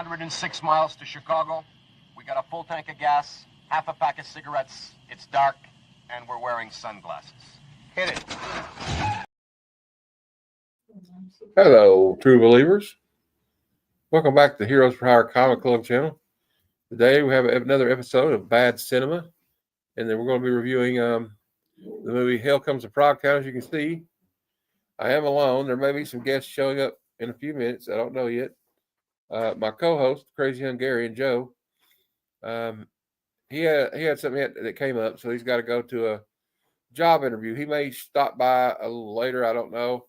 106 miles to Chicago. We got a full tank of gas, half a pack of cigarettes. It's dark, and we're wearing sunglasses. Hit it. Hello, true believers. Welcome back to the Heroes for Hire Comic Club channel. Today we have another episode of Bad Cinema, and then we're going to be reviewing the movie Hell Comes to Frogtown. As you can see, I am alone. There may be some guests showing up in a few minutes. I don't know yet. My co-host, Crazy Hungarian Joe, he had something that came up, so he's got to go to a job interview. He may stop by a little later. I don't know.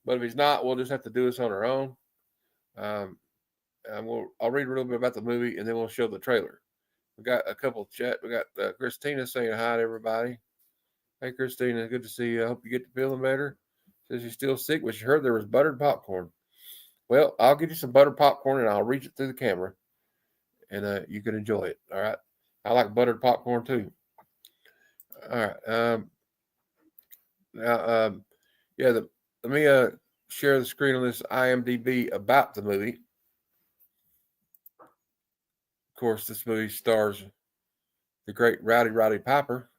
But if he's not, we'll just have to do this on our own. I'll read a little bit about the movie, and then we'll show the trailer. We got a couple of chat. We got Christina saying hi to everybody. Hey, Christina, good to see you. I hope you get to feeling better. Says you're still sick, but she heard there was buttered popcorn. Well, I'll get you some buttered popcorn, and I'll reach it through the camera, and you can enjoy it. All right. I like buttered popcorn too. All right. Let me share the screen on this IMDb about the movie. Of course, this movie stars the great Rowdy Roddy Piper,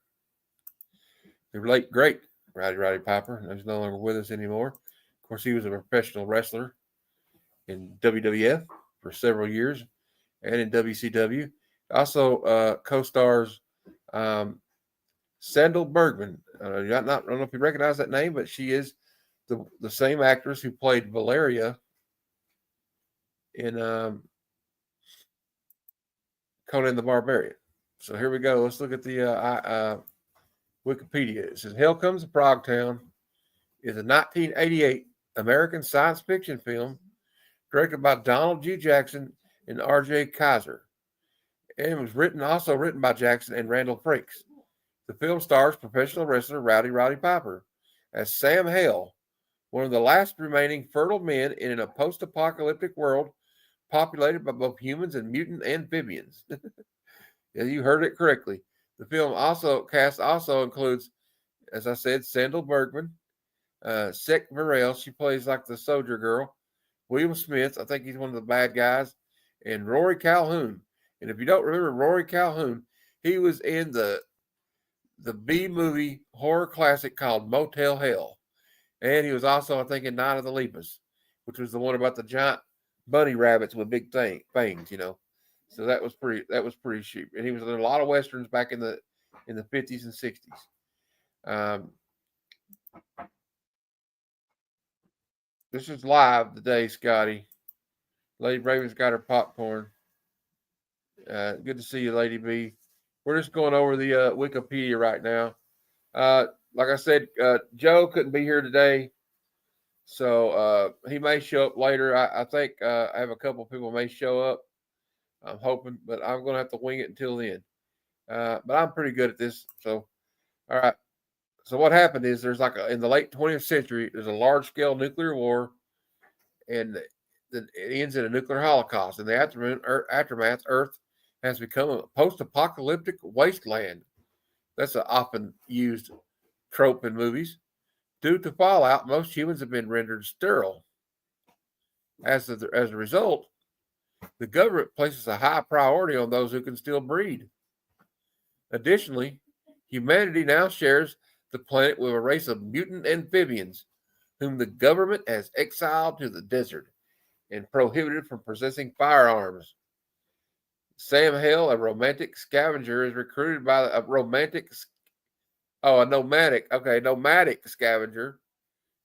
the late great Rowdy Piper. He's no longer with us anymore. Of course, he was a professional wrestler in WWF for several years and in WCW. Also co-stars Sandal Bergman. I don't know if you recognize that name, but she is the same actress who played Valeria in Conan the Barbarian. So here we go. Let's look at the Wikipedia. It says Hell Comes to Frogtown is a 1988 American science fiction film directed by Donald G. Jackson and R.J. Kaiser. And it was also written by Jackson and Randall Frakes. The film stars professional wrestler Rowdy Roddy Piper as Sam Hale, one of the last remaining fertile men in a post-apocalyptic world populated by both humans and mutant amphibians. Yeah, you heard it correctly. The film cast includes, as I said, Sandal Bergman, Sek Varel, she plays like the soldier girl, William Smith, I think he's one of the bad guys, and Rory Calhoun. And if you don't remember Rory Calhoun, he was in the B-movie horror classic called Motel Hell. And he was also, I think, in Night of the Lepus, which was the one about the giant bunny rabbits with big fangs, you know. So that was pretty cheap. And he was in a lot of westerns back in the 50s and 60s. This is live today, Scotty. Lady Raven's got her popcorn. Good to see you, Lady B. We're just going over the Wikipedia right now. Like I said, Joe couldn't be here today, so he may show up later. I think I have a couple of people may show up. I'm hoping, but I'm going to have to wing it until then. But I'm pretty good at this. So, all right. So what happened is there's in the late 20th century, there's a large-scale nuclear war, and it ends in a nuclear holocaust. In the aftermath, Earth has become a post-apocalyptic wasteland. That's an often used trope in movies. Due to fallout, most humans have been rendered sterile. As a result, the government places a high priority on those who can still breed. Additionally, humanity now shares the planet with a race of mutant amphibians, whom the government has exiled to the desert and prohibited from possessing firearms. Sam Hale, a romantic scavenger, is recruited by nomadic scavenger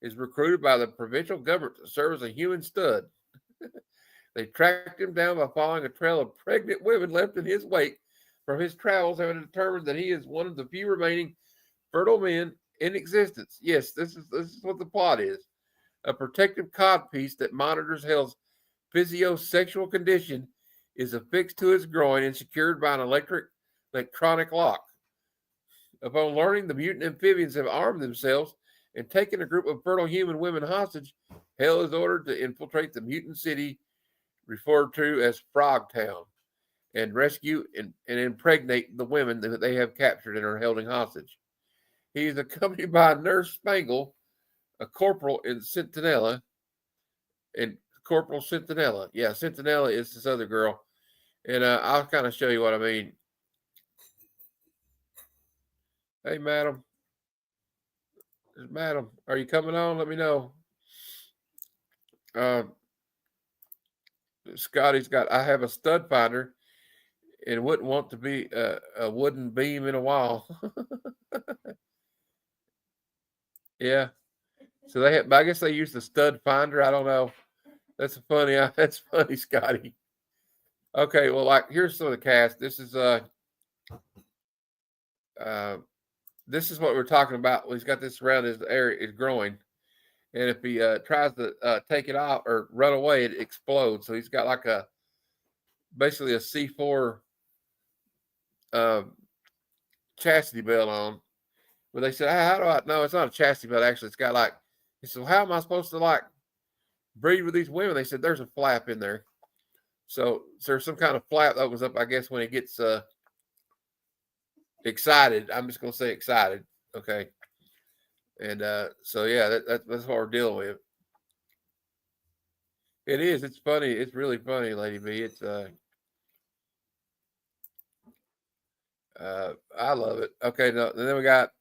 is recruited by the provincial government to serve as a human stud. They tracked him down by following a trail of pregnant women left in his wake from his travels, having determined that he is one of the few remaining fertile men in existence. Yes, this is what the plot is. A protective codpiece that monitors Hale's physiosexual condition is affixed to his groin and secured by an electronic lock. Upon learning the mutant amphibians have armed themselves and taken a group of fertile human women hostage, Hale is ordered to infiltrate the mutant city referred to as Frogtown and rescue and impregnate the women that they have captured and are holding hostage. He is accompanied by Nurse Spangle, a corporal in Centinela, and Corporal Centinella. Yeah, Centinella is this other girl. And I'll kind of show you what I mean. Hey, madam. Madam, are you coming on? Let me know. Scotty's got, I have a stud finder and wouldn't want to be a wooden beam in a wall. Yeah. So they have, I guess they use the stud finder. I don't know. That's funny. That's funny, Scotty. Okay. Well, like, here's some of the cast. This is what we're talking about. He's got this around his area is growing. And if he tries to take it off or run away, it explodes. So he's got like basically a C4 chastity belt on. But they said, how do I? No, it's not a chastity belt. Actually, it's got like. He said, well, how am I supposed to like breed with these women? They said there's a flap in there. So there's some kind of flap that opens up, I guess, when he gets excited. I'm just gonna say excited. Okay. And so yeah, that's what we're dealing with. It is. It's funny. It's really funny, Lady B. It's I love it. Okay, no, and then we got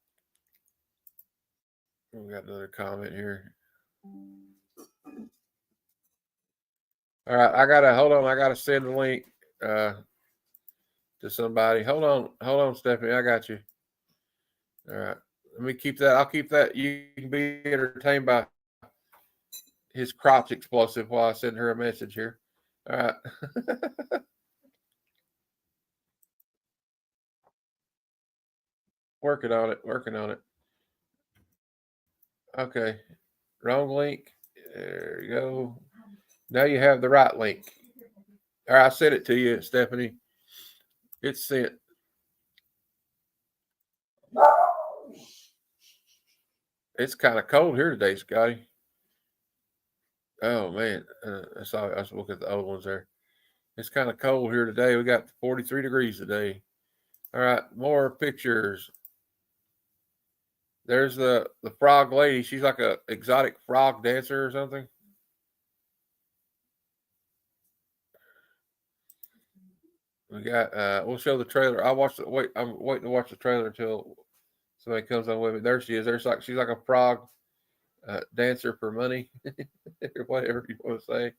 another comment here. All right, I gotta send a link to somebody. Hold on, Stephanie. I got you. All right. Let me keep that. I'll keep that. You can be entertained by his crotch explosive while I send her a message here. All right. Working on it. Okay. Wrong link. There you go. Now you have the right link. All right, I sent it to you, Stephanie. It's sent. It's kind of cold here today, Scotty. Oh man, I was looking at the old ones there. It's kind of cold here today. We got 43 degrees today. All right, more pictures. There's the frog lady. She's like a exotic frog dancer or something. We got. We'll show the trailer. I'm waiting to watch the trailer until somebody comes on with me. There she is. She's like a frog dancer for money, or whatever you want to say.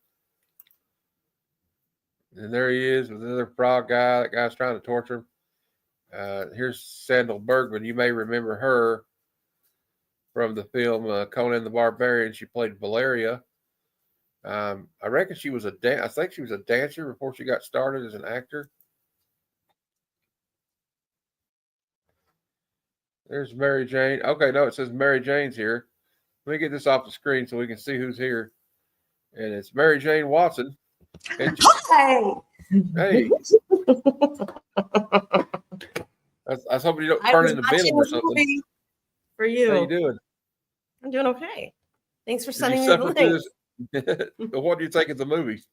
And there he is with another frog guy. That guy's trying to torture him. Here's Sandal Bergman. You may remember her from the film Conan the Barbarian. She played Valeria. I reckon she was I think she was a dancer before she got started as an actor. There's Mary Jane. Okay, no, it says Mary Jane's here. Let me get this off the screen so we can see who's here. And it's Mary Jane Watson. Hi. Hey. I was hoping you don't turn into Venom or something. For you. How you doing? I'm doing okay. Thanks for sending me the link. What do you think of the movie?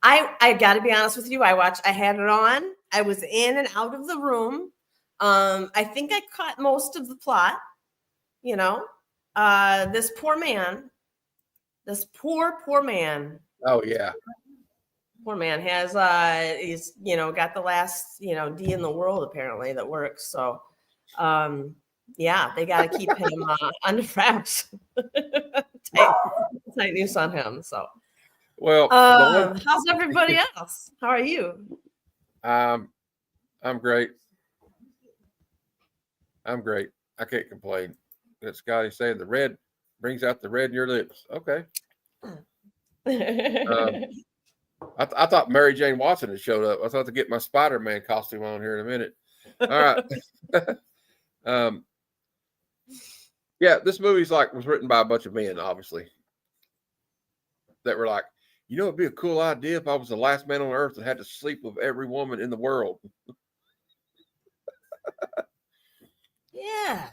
I got to be honest with you. I had it on. I was in and out of the room. I think I caught most of the plot. You know, this poor man. This poor man. Oh yeah. Poor man has he's got the last D in the world apparently that works. So yeah, they got to keep him under wraps. tight noose on him. So well, how's everybody else? How are you? I'm great. I can't complain. That's Scotty saying the red brings out the red in your lips. Okay. I thought Mary Jane Watson had showed up. I thought to get my Spider-Man costume on here in a minute. All right. Yeah, this movie's was written by a bunch of men, obviously, that were like, it'd be a cool idea if I was the last man on earth that had to sleep with every woman in the world. Yeah.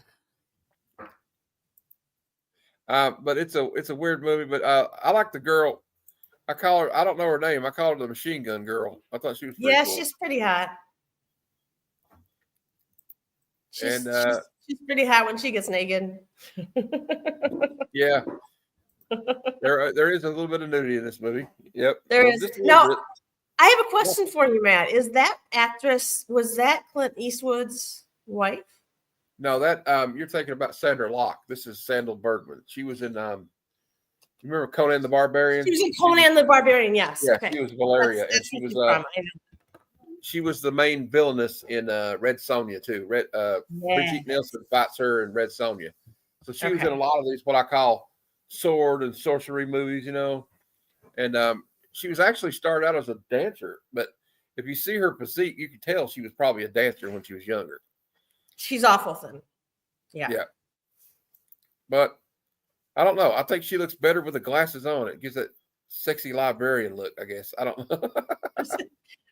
But it's a weird movie. But I like the girl. I call her. I don't know her name. I call her the Machine Gun Girl. I thought she was pretty cool. She's pretty hot. She's pretty hot when she gets naked. Yeah. There is a little bit of nudity in this movie. Yep. There Well, is. just a No, little bit. I have a question for you, Matt. Is that actress, was that Clint Eastwood's wife? No, that you're thinking about Sandra Locke. This is Sandal Bergman. She was in you remember Conan the Barbarian? She was in Conan the Barbarian, yes. Yeah, Okay. she was Valeria, and That's she was from. I know. she was the main villainess in Red Sonja too. Brigitte Nielsen fights her in Red Sonja. So she was in a lot of these what I call sword and sorcery movies, you know. And she was actually started out as a dancer, but if you see her physique, you can tell she was probably a dancer when she was younger. She's awful thin. Yeah. Yeah. But I don't know. I think she looks better with the glasses on. It gives that sexy librarian look, I guess. I don't know.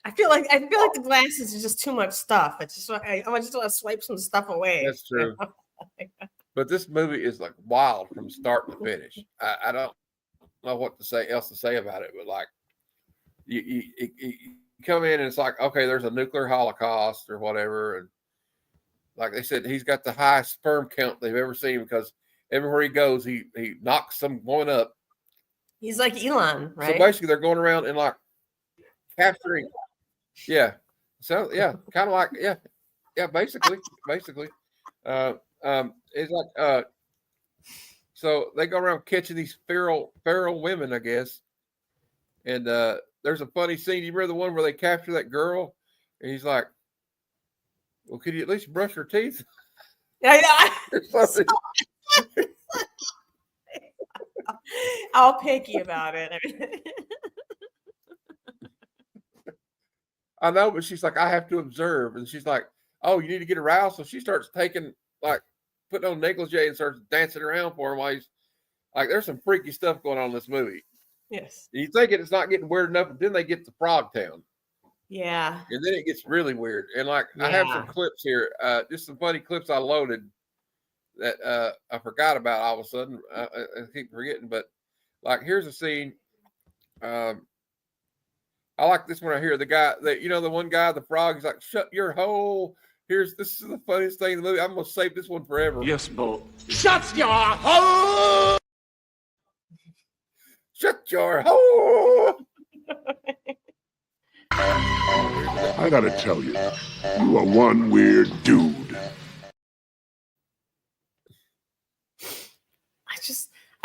I feel like the glasses is just too much stuff. It's just I just want to swipe some stuff away. That's true. But this movie is like wild from start to finish. I don't know what else to say about it, but like you come in and it's like, okay, there's a nuclear holocaust or whatever, and like they said, he's got the highest sperm count they've ever seen because everywhere he goes, he knocks some woman up. He's like Elon, right? So basically, they're going around and like capturing. Yeah. So yeah, kind of like yeah. Basically. It's like so they go around catching these feral women, I guess. And there's a funny scene. You remember the one where they capture that girl, and he's like, "Well, could you at least brush her teeth?" All picky about it. I know, but she's like, I have to observe, and she's like, "Oh, you need to get aroused." So she starts putting on negligee and starts dancing around for him while he's like, there's some freaky stuff going on in this movie. Yes. And you think it's not getting weird enough, but then they get to Frogtown. Yeah. And then it gets really weird. And like, I have some clips here, just some funny clips I loaded that I forgot about all of a sudden. I keep forgetting, but like, here's a scene. I like this one right here. The guy the one guy, the frog, he's like, "Shut your hole." This is the funniest thing in the movie. I'm gonna save this one forever. Yes, Bo. Shut your hole. Shut your hole. I gotta tell you, you are one weird dude.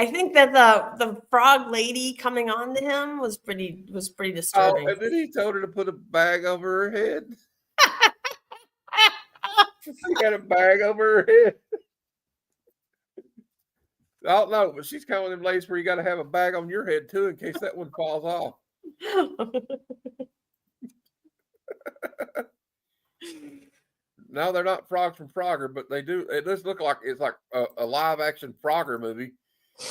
I think that the frog lady coming on to him was pretty disturbing. Oh, and then he told her to put a bag over her head. She got a bag over her head. I don't know, but she's kind of one of them ladies where you got to have a bag on your head too in case that one falls off. No, they're not frogs from Frogger, but they do. It does look like it's like a live action Frogger movie.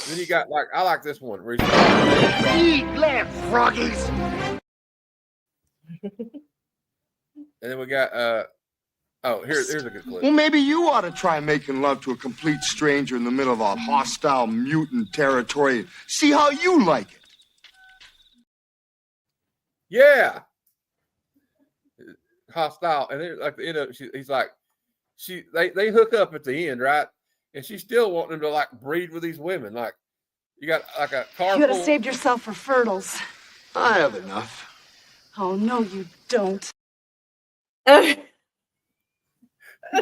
Then you got I like this one. Where eat left, froggies. And then we got here's a good clip. Well, maybe you ought to try making love to a complete stranger in the middle of a hostile mutant territory. See how you like it. Yeah. Hostile. And then like the end of it, he's like, they hook up at the end, right? And she's still wanting him to like breed with these women. Like, you got like a car. You gotta save yourself for fertles. I have enough. Oh, no, you don't. You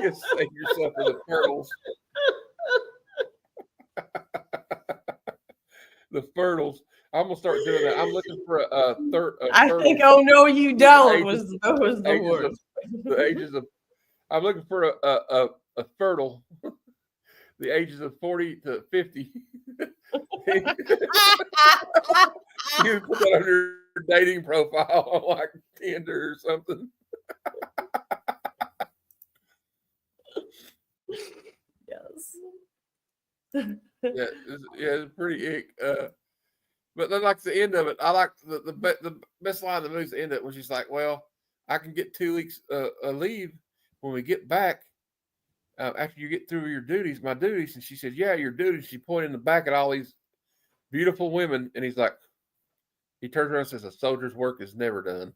can save yourself for the fertles. The fertles. I'm gonna start doing that. I'm looking for a third. I think, oh no, you don't. Was the word. The ages of. I'm looking for a fertile. The ages of 40 to 50. You put that on your dating profile on like Tinder or something. Yes. It's pretty ick. But then, like the end of it, I like the best line of the movie is the end of it, when she's like, "Well, I can get 2 weeks leave when we get back after you get through your duties, my duties." And she said, "Yeah, your duties." She pointed in the back at all these beautiful women, and he's like, he turns around and says, "A soldier's work is never done."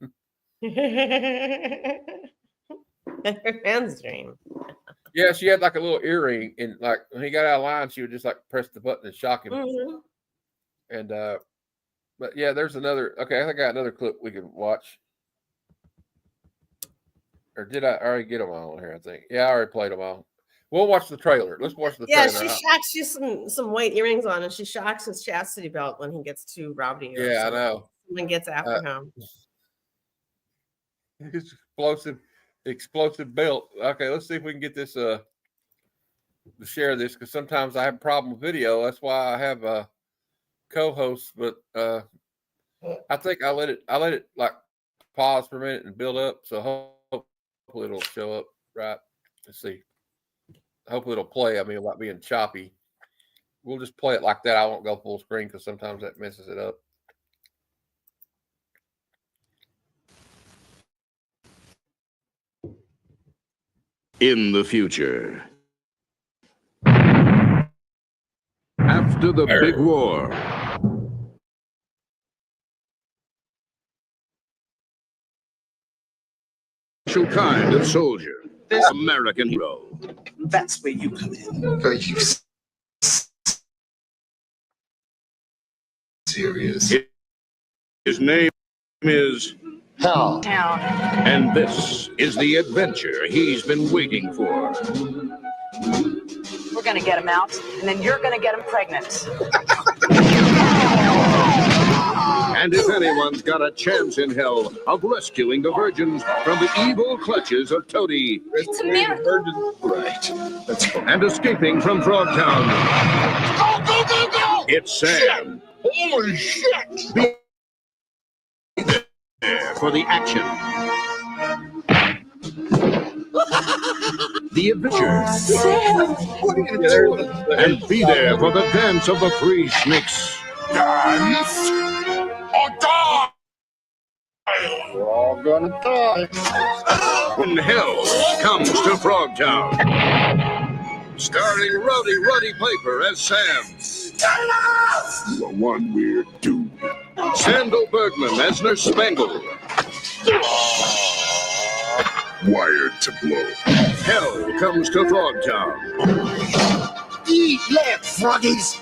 Her fans dream. Yeah, she had like a little earring, and like when he got out of line, she would just like press the button and shock him. Mm-hmm. And but yeah, there's another. Okay, I think I got another clip we can watch. Or did I already get them all on here? I think. Yeah, I already played them all. We'll watch the trailer. Let's watch the Yeah, trailer. she shocks you some white earrings on, and she shocks his chastity belt when he gets too rowdy. Yeah, I know. Someone gets after him. Explosive belt. Okay, let's see if we can get this to share this, because sometimes I have a problem with video. That's why I have a co-host, but I think I let it like pause for a minute and build up, so hopefully it'll show up right. Let's see. Hopefully it'll play. I mean, without being choppy. We'll just play it like that. I won't go full screen because sometimes that messes it up. In the future. After the big war. Special kind of soldier. This American hero. That's where you come in. Are you serious? His name is Hell. Town. And this is the adventure he's been waiting for. We're gonna get him out, and then you're gonna get him pregnant. And if anyone's got a chance in hell of rescuing the virgins from the evil clutches of Toady It's a miracle. Right. That's fine. and escaping from Frogtown, Go! it's Sam. Holy shit! Be there for the action, the adventure, Sam! What are you doing? and be there for the dance of the three snakes. Dance? Or die? We're all gonna die. When hell comes to Frogtown. Starring Rowdy Roddy Piper as Sam. You are one weird dude. Sandal Bergman as Nurse Spangle. Wired to blow. Hell comes to Frogtown. Eat left, froggies!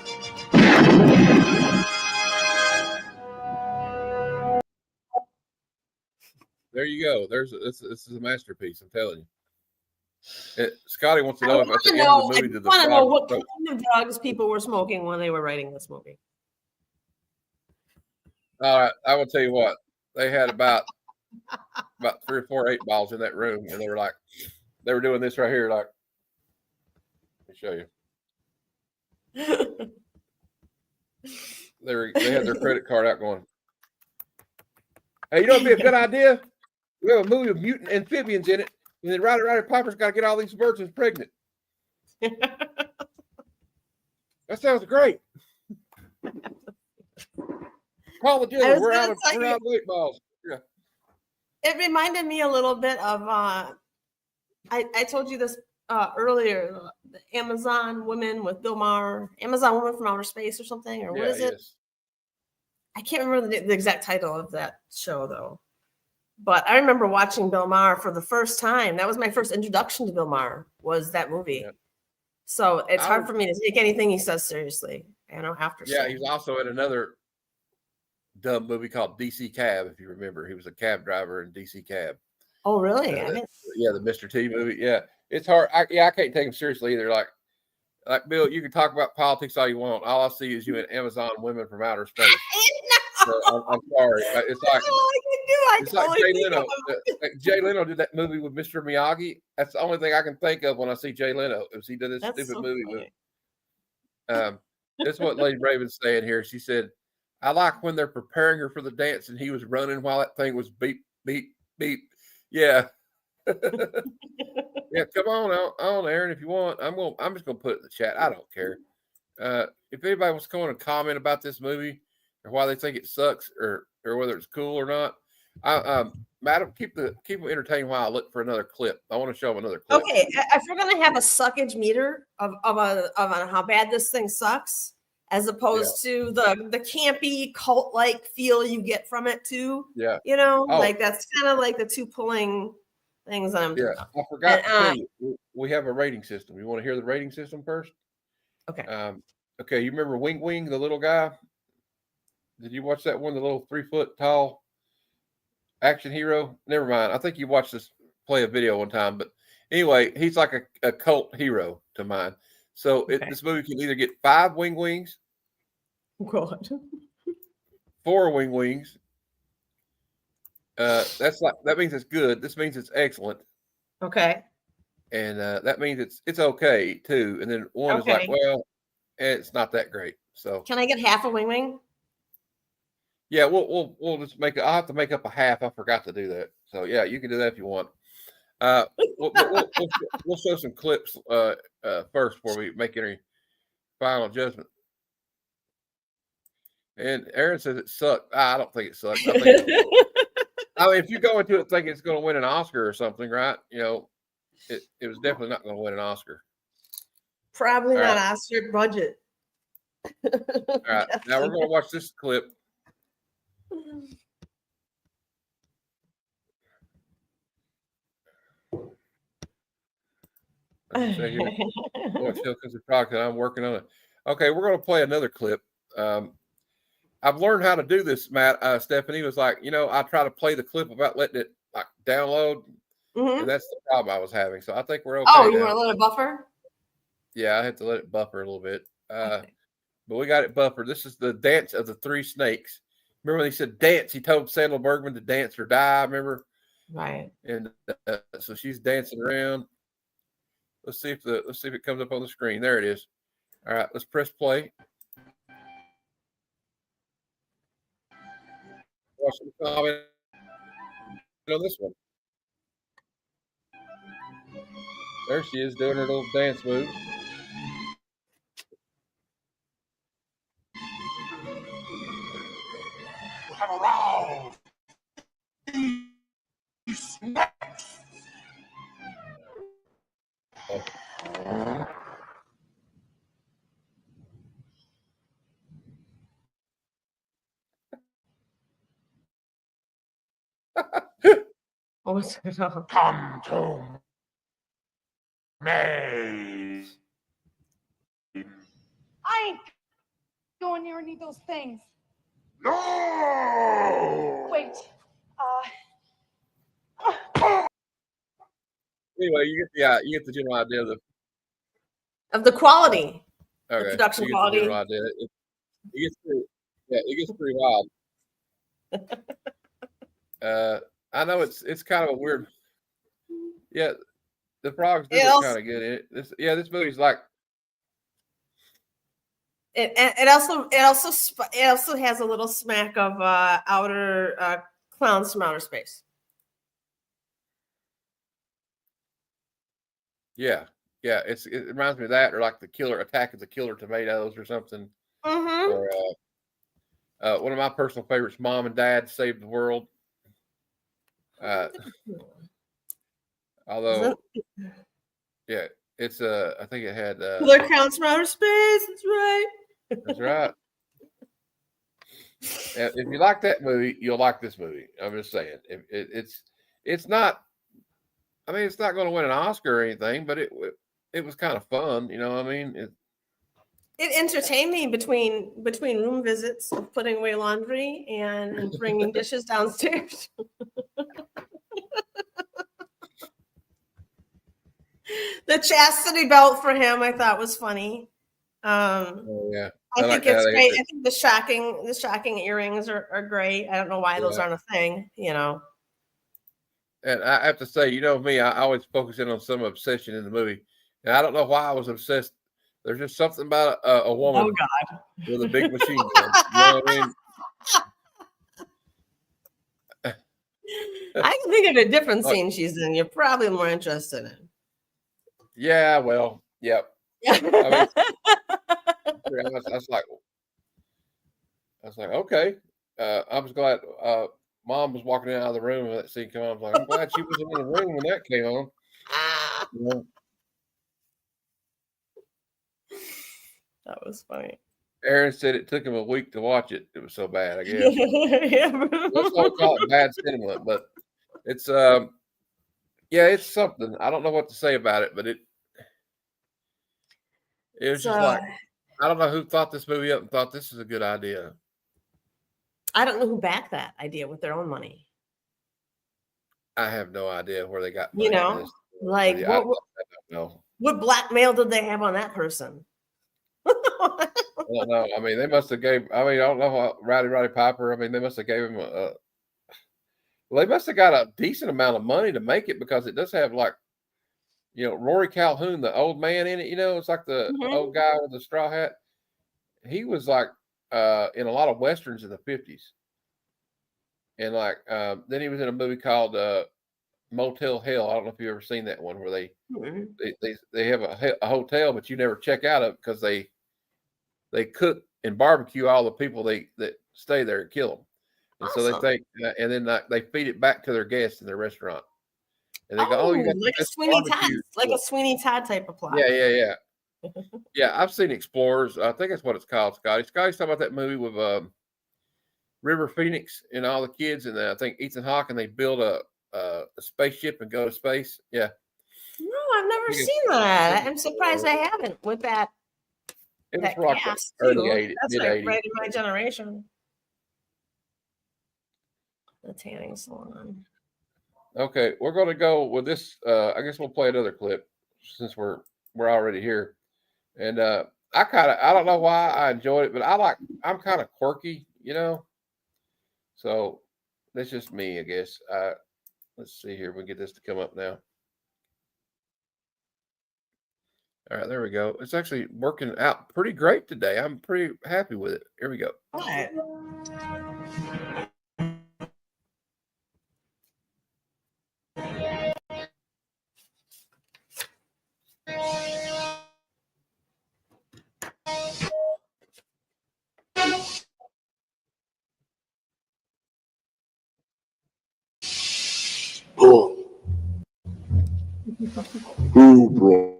There you go. This is a masterpiece. I'm telling you. Scotty wants to know if at the end of the movie did the want to know frog what choke. kind of drugs people were smoking when they were writing this movie. All right, I will tell you what. They had about 3 or 4 8 balls in that room, and they were doing this right here. Like, let me show you. They had their credit card out, going, "Hey, you know, it'd be a good idea. We have a movie with mutant amphibians in it, and then Rowdy Roddy Piper's got to get all these virgins pregnant." That sounds great. Call the dealer. We're out of 8 balls. Yeah. It reminded me a little bit of I told you this earlier, the Amazon Women with Bill Maher, Amazon Woman from Outer Space or something, or what is it? Yes. I can't remember the exact title of that show though. But I remember watching Bill Maher for the first time. That was my first introduction to Bill Maher, was that movie. Yep. So it's hard for me to take anything he says seriously. After Yeah, he's also in another dumb movie called DC Cab, if you remember. He was a cab driver in DC Cab. Oh, really? Yeah, the Mr. T movie. Yeah, it's hard. I can't take him seriously either. Like Bill, you can talk about politics all you want. All I see is you and Amazon Women from Outer Space. So I'm sorry. It's like Jay Leno. Jay Leno did that movie with Mr. Miyagi. That's the only thing I can think of when I see Jay Leno. Is he did this stupid movie funny. with. That's what Lady Raven's saying here. She said, "I like when they're preparing her for the dance, and he was running while that thing was beep beep beep." Yeah. Yeah, come on, Aaron, if you want. I'm just gonna put it in the chat. I don't care. If anybody wants to come on and comment about this movie or why they think it sucks or whether it's cool or not, Madam, keep them entertained while I look for another clip. I want to show them another clip. Okay, if we're gonna have a suckage meter of how bad this thing sucks, as opposed to the campy cult like feel you get from it too. Yeah, like that's kind of like the two pulling things that I'm doing. Yeah, I forgot to tell you, we have a rating system. You want to hear the rating system first? Okay. Okay, you remember Wing Wing, the little guy? Did you watch that one? The little 3-foot tall action hero? Never mind. I think you watched this play a video one time, but anyway, he's like a cult hero to mine. So this movie can either get 5 wings, God. 4 wings. That means it's good. This means it's excellent. Okay. And that means it's okay too. And then 1 is like, well, it's not that great. So can I get half a wing? Yeah, we'll just make it. I'll have to make up a half. I forgot to do that. So yeah, you can do that if you want. We'll show some clips first before we make any final judgment. And Aaron says it sucked. I don't think it sucked. I mean, if you go into it thinking it's going to win an Oscar or something, right? You know, it was definitely not going to win an Oscar. Probably not Oscar budget. All right, now we're going to watch this clip. I'm working on it. Okay, we're going to play another clip. I've learned how to do this, Matt. Stephanie was like, I try to play the clip without letting it like download, and that's the problem I was having. So I think we're okay. Oh, you want to let it buffer? Yeah, I had to let it buffer a little bit. But we got it buffered. This is the dance of the 3 snakes. Remember when he said dance? He told Sandra Bergman to dance or die. Remember? Right. And so she's dancing around. Let's see if it comes up on the screen. There it is. All right, let's press play. Watch some comment on this one. There she is doing her little dance move. Around. What's it all? Come to me. I ain't going near any of those things. No. Wait. Anyway, you get the general idea Of the quality. Okay, the production you get quality. The general idea. It gets pretty wild. I know it's kind of a weird. Yeah, the frogs do look kind of good in it. This movie's like. It also has a little smack of outer clowns from outer space. Yeah, it reminds me of that, or like the Attack of the Killer Tomatoes, or something. Mm-hmm. Or one of my personal favorites, Mom and Dad Saved the World. Although, yeah, it's I think it had Killer Clowns from outer space. That's right. That's right. If you like that movie, you'll like this movie. I'm just saying, it's not. I mean, it's not going to win an Oscar or anything, but it was kind of fun. You know what I mean? It entertained me between room visits of putting away laundry and bringing dishes downstairs. The chastity belt for him, I thought, was funny. Yeah, I think it's great. I think the shocking earrings are great. I don't know why those aren't a thing. And I have to say, me, I always focus in on some obsession in the movie. And I don't know why I was obsessed. There's just something about a woman with a big machine gun. You know what I mean? I can think of a different scene she's in. You're probably more interested in. Yeah, well, yep. I mean, I was like, okay. I was glad Mom was walking out of the room when that scene came on. I was like, I'm glad she wasn't in the room when that came on. That was funny. Aaron said it took him a week to watch it. It was so bad, I guess. Let's not call it bad cinema, but it's it's something. I don't know what to say about it, but it was just like, I don't know who thought this movie up and thought this is a good idea. I don't know who backed that idea with their own money. I have no idea where they got You money on know, this. like I don't what know. blackmail did they have on that person? I don't know. I mean, they must have gave. I mean, I don't know what Roddy Piper. I mean, they must have gave him a. Well, they must have got a decent amount of money to make it because it does have like, Rory Calhoun, the old man in it. It's like the old guy with the straw hat. He was like in a lot of westerns in the 50s, and like then he was in a movie called Motel Hell. I don't know if you've ever seen that one where they have a hotel, but you never check out of it because they cook and barbecue all the people that stay there and kill them. And so they think, and then they feed it back to their guests in their restaurant. And they go, "Oh, you got like a Sweeney Todd, like a Sweeney Todd type of plot." Yeah. Yeah, I've seen Explorers. I think that's what it's called, Scotty. Scotty's talking about that movie with River Phoenix and all the kids, and I think Ethan Hawke, and they build a spaceship and go to space. Yeah. No, I've never seen that. I'm surprised I haven't with that. It was That like cast early too. 80s, That's mid like 80s. right in my generation. The tanning salon. Okay, we're going to go with this. I guess we'll play another clip since we're already here. And I don't know why I enjoyed it, but I'm kind of quirky, So that's just me, I guess. Let's see here. We get this to come up now. All right, there we go. It's actually working out pretty great today. I'm pretty happy with it. Here we go. All right. Who brought?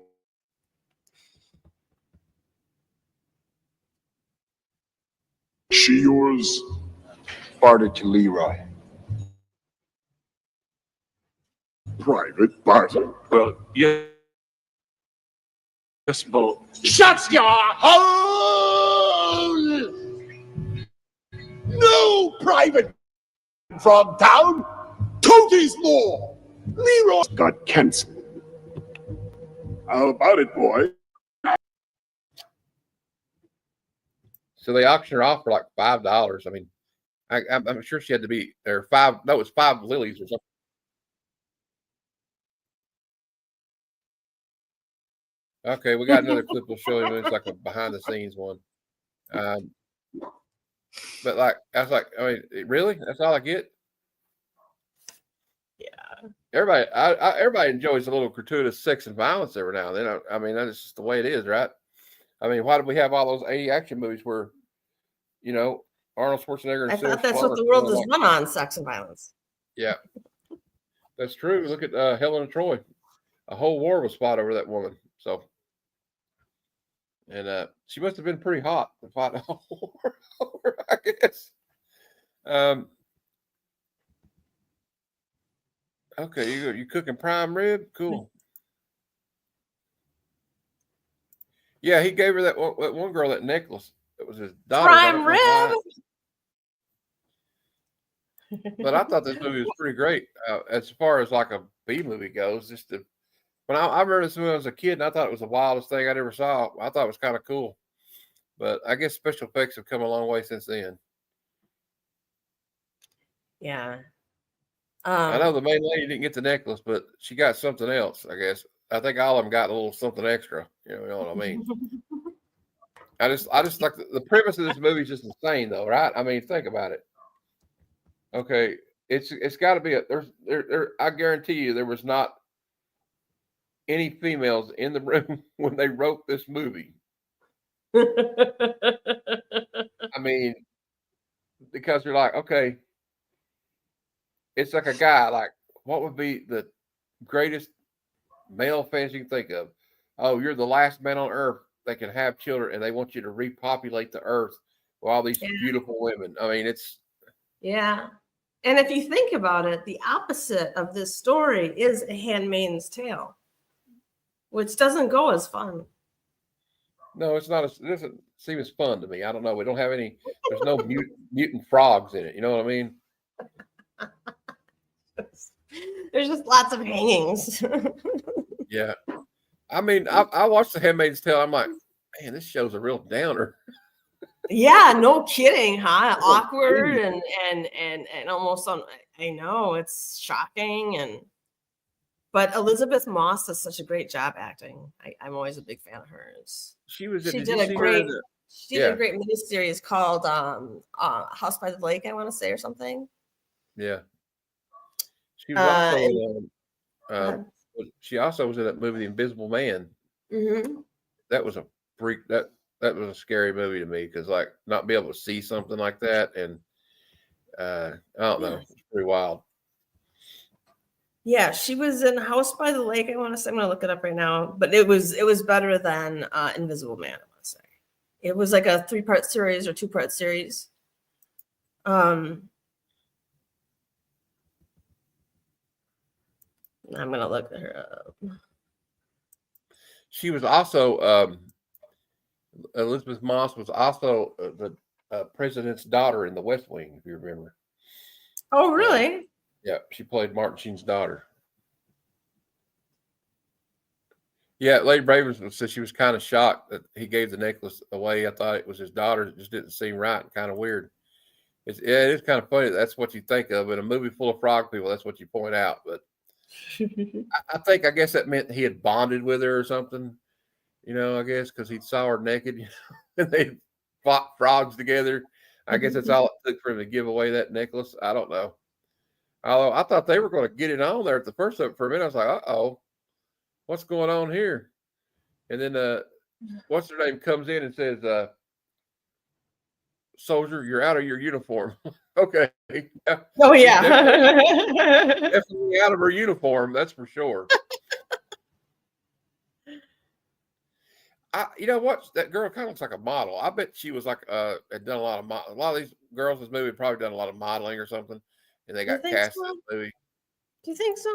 She yours? Barter to Leroy. Private barter. Well, yes, but shut your hole! No private frogtown. Tootie's law. Leroy got canceled. How about it, boy? So they auctioned her off for like $5. I mean, I'm sure she had to be there. It was 5 lilies or something. Okay, we got another clip we'll show you. It's like a behind the scenes one. But like, I was like, I mean, really? That's all I get? Yeah. Everybody enjoys a little gratuitous sex and violence every now and then. I mean, that's just the way it is, right? I mean, why did we have all those 80 action movies where, Arnold Schwarzenegger and I Sarah thought that's Connor what the world going is run on, sex and violence. Yeah, that's true. Look at Helen of Troy. A whole war was fought over that woman. So, and she must have been pretty hot to fight a whole war over, I guess. Okay, you cooking prime rib? Cool. Yeah, he gave her that one girl that necklace. It was his daughter. Prime rib. But I thought this movie was pretty great as far as like a B movie goes. When I remember this movie as a kid, and I thought it was the wildest thing I'd ever saw. I thought it was kind of cool, but I guess special effects have come a long way since then. Yeah. I know the main lady didn't get the necklace, but she got something else. I guess I think all of them got a little something extra. You know what I mean? I just like the premise of this movie is just insane, though, right? I mean, think about it. Okay, it's got to be there. I guarantee you, there was not any females in the room when they wrote this movie. I mean, because they're like, okay, it's like a guy. Like, what would be the greatest male fantasy you can think of? Oh, you're the last man on earth that can have children, and they want you to repopulate the earth with all these beautiful women. I mean, it's And if you think about it, the opposite of this story is A Handmaid's Tale, which doesn't go as fun. No, it's not. It doesn't seem as fun to me. I don't know. We don't have any. There's no mutant frogs in it. You know what I mean? There's just lots of hangings. Yeah. I mean, I watched The Handmaid's Tale. I'm like, man, this show's a real downer. Yeah, no kidding, huh? Awkward and almost on. I know it's shocking, but Elizabeth Moss does such a great job acting. I'm always a big fan of hers. She was. She Did did you a see great. her? She did a great miniseries called House by the Lake, I want to say, or something. Yeah. She was also she also was in that movie, The Invisible Man. Mm-hmm. That was a freak. That was a scary movie to me because like not be able to see something like that, and I don't know, it's pretty wild. Yeah, she was in House by the Lake. I want to say, I'm gonna look it up right now, but it was better than Invisible Man. I want to say it was like a 3-part series or 2-part series. I'm gonna look at her up. She was also Elizabeth Moss was also the president's daughter in The West Wing, if you remember. Oh, really? Yeah, she played Martin Sheen's daughter. Yeah, Lady Ravenswood said she was kind of shocked that he gave the necklace away. I thought it was his daughter. It just didn't seem right and kind of weird. It is kind of funny. That's what you think of in a movie full of frog people. That's what you point out. But I guess that meant he had bonded with her or something. You know, I guess because he saw her naked, you know, and they fought frogs together. I guess that's all it took for him to give away that necklace. I don't know. Although I thought they were going to get it on there at the first for a minute. I was like, uh-oh, what's going on here? And then what's her name comes in and says, soldier, you're out of your uniform. Okay. Oh, yeah. Definitely out of her uniform, that's for sure. You know what? That girl kind of looks like a model. I bet she was like had done a lot of these girls in this movie had probably done a lot of modeling or something, and they got cast in this movie. Do you think so?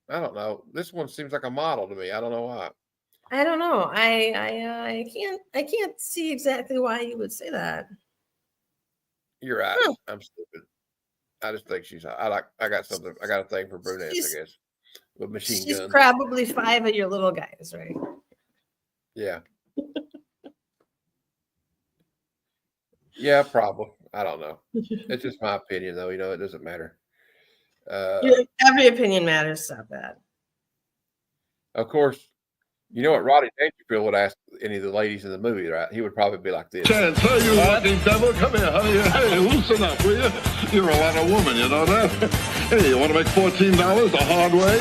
I don't know. This one seems like a model to me. I don't know why. I don't know. I can't see exactly why you would say that. You're right. Huh. I'm stupid. I just think she's. I got something. I got a thing for brunettes, I guess, with machine guns. She's probably 5 of your little guys, right? Yeah. Yeah, probably. I don't know. It's just my opinion, though. You know, it doesn't matter. Every opinion matters. Stop that. Of course, you know what Roddy Dangerfield would ask any of the ladies in the movie, right? He would probably be like this. Chance, hey, you fucking devil, come here, honey. Hey, loosen up, will you? You're a lot of woman, you know that? Hey, you want to make $14 the hard way?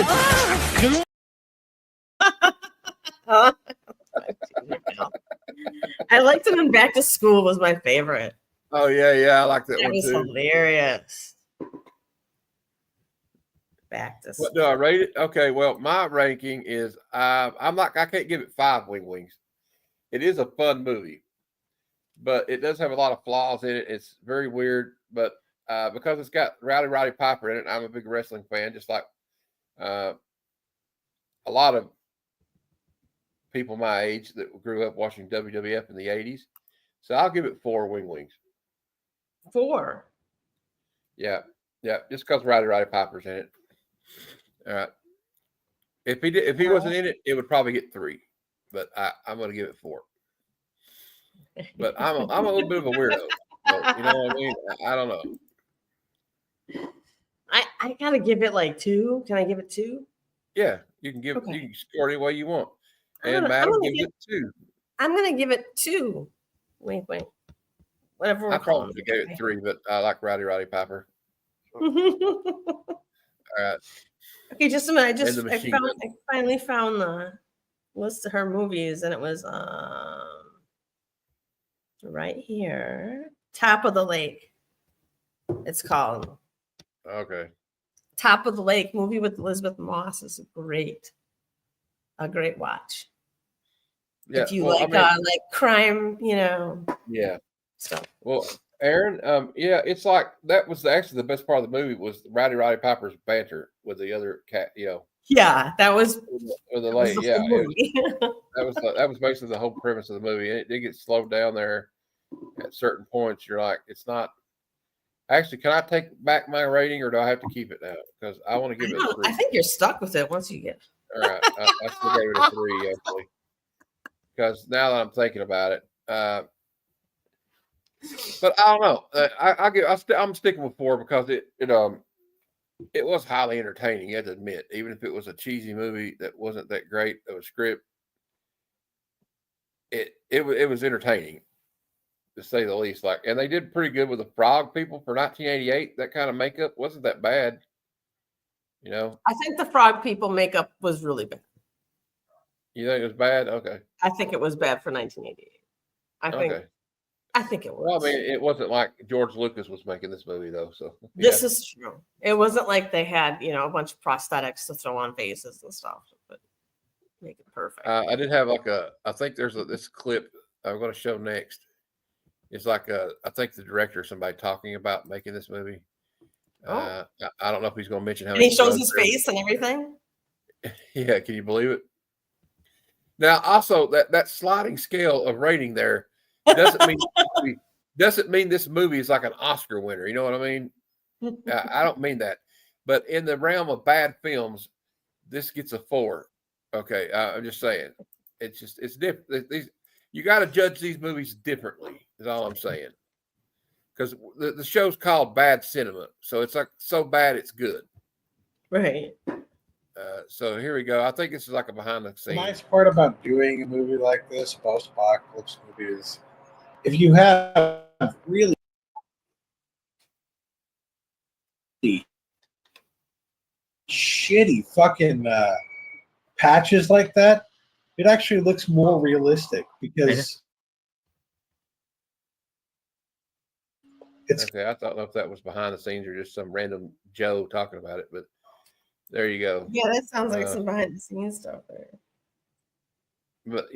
I liked him in Back to School was my favorite. Oh, yeah, I like that one was too. Hilarious. Back to School. What do I rate it? Okay, well, my ranking is I can't give it 5 wings. It is a fun movie, but it does have a lot of flaws in it. It's very weird, but because it's got Rowdy Roddy Piper in it, I'm a big wrestling fan, just like a lot of people my age that grew up watching WWF in the 80s. So I'll give it 4 wings. 4. Yeah, just because Rowdy Roddy Piper's in it. All right. If he wasn't in it, it would probably get 3. But I'm going to give it 4. But I'm a little bit of a weirdo. So, you know what I mean? I don't know. I gotta give it like 2. Can I give it 2? Yeah, you can you can score any way you want. And Madam gives it 2. I'm gonna give it 2. Wink, wink. Whatever. I probably gave it 3, but I like Rowdy Roddy Piper. All right. Okay, just a minute. I finally found the list of her movies, and it was right here. Top of the Lake. It's called. Okay. Top of the Lake movie with Elizabeth Moss is a great watch. Yeah, if you like crime, you know. Yeah. So. Well, Aaron, it's like that was actually the best part of the movie was Rowdy Roddy Piper's banter with the other cat, you know, Yeah, that was Or the that was lady, the yeah, whole movie. that was basically the whole premise of the movie. It did get slowed down there at certain points. You're like, it's not. Actually, can I take back my rating, or do I have to keep it now? Because I want to give it a 3. I think you're stuck with it once you get. All right, I still gave it a 3 actually, because now that I'm thinking about it, but I don't know. I'm sticking with 4 because it was highly entertaining. You have to admit, even if it was a cheesy movie that wasn't that great of a script, it was entertaining to say the least. Like, and they did pretty good with the frog people for 1988. That kind of makeup wasn't that bad, you know. I think the frog people makeup was really bad. You think it was bad? Okay. I think it was bad for 1988. I think it was. Well, I mean, it wasn't like George Lucas was making this movie though. So this is true. It wasn't like they had, a bunch of prosthetics to throw on faces and stuff, but make it perfect. I did have I think there's this clip I'm going to show next. It's like I think the director or somebody talking about making this movie. I don't know if he's going to mention how and he shows his face and everything. Yeah, can you believe it? Now, also that sliding scale of rating there doesn't mean this movie is like an Oscar winner. You know what I mean? I don't mean that, but in the realm of bad films, this gets a 4. Okay, I'm just saying. It's different. You got to judge these movies differently. Is all I'm saying. Because the show's called Bad Cinema, so it's like so bad it's good. Right. So here we go. I think this is like a behind the scenes. The nice part about doing a movie like this, post-apocalypse movie, is if you have really shitty fucking patches like that, it actually looks more realistic because it's okay. I don't know if that was behind the scenes or just some random Joe talking about it, but there you go. Yeah, that sounds like some behind the scenes stuff there. But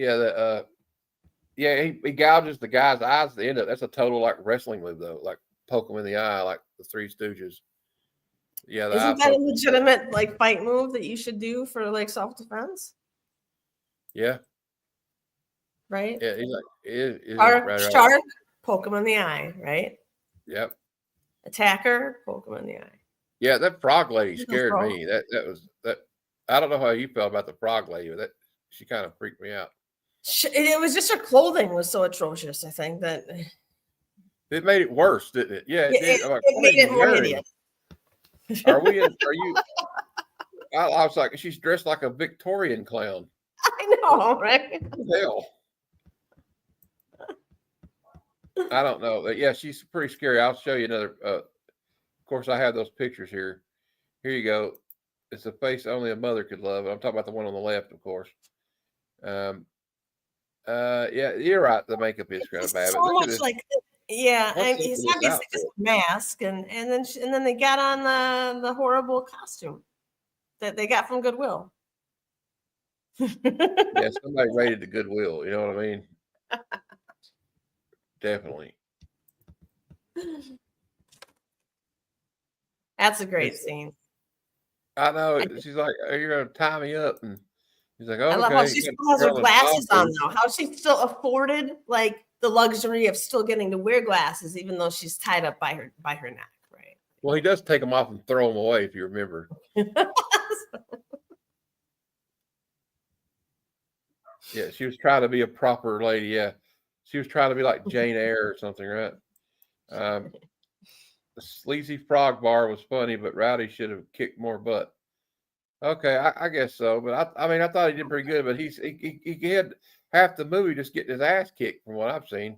yeah, he gouges the guy's eyes at the end of it. That's a total like wrestling move though, like poke him in the eye, like the Three Stooges. Yeah, isn't that a legitimate like fight move that you should do for like self-defense? Yeah. Right. Yeah, he's like shark, poke him in the eye, right? Yep. Attacker, poke him in the eye. Yeah, that frog lady scared me. That was that. I don't know how you felt about the frog lady, but she kind of freaked me out. It was just her clothing was so atrocious. I think that it made it worse, didn't it? Yeah, it did. Like, it made it more hideous. Are you? I was like, she's dressed like a Victorian clown. I know, right? Hell. I don't know. But yeah, she's pretty scary. I'll show you another. Of course, I have those pictures here. Here you go. It's a face only a mother could love. I'm talking about the one on the left, of course. Yeah, you're right. The makeup is kind of bad. So much like, yeah, and he's obviously just a mask, and then they got on the horrible costume that they got from Goodwill. Yeah, somebody rated the Goodwill. You know what I mean? Definitely. That's a great scene. I know. She's like, "You're gonna tie me up," and he's like, "Oh, I love how she still has her glasses on though. How she still afforded like the luxury of still getting to wear glasses, even though she's tied up by her neck, right? Well, he does take them off and throw them away, if you remember. Yeah, she was trying to be a proper lady. Yeah, she was trying to be like Jane Eyre or something, right? The sleazy frog bar was funny, but Rowdy should have kicked more butt. Okay, I guess so. But I mean, I thought he did pretty good. But he had half the movie just getting his ass kicked from what I've seen,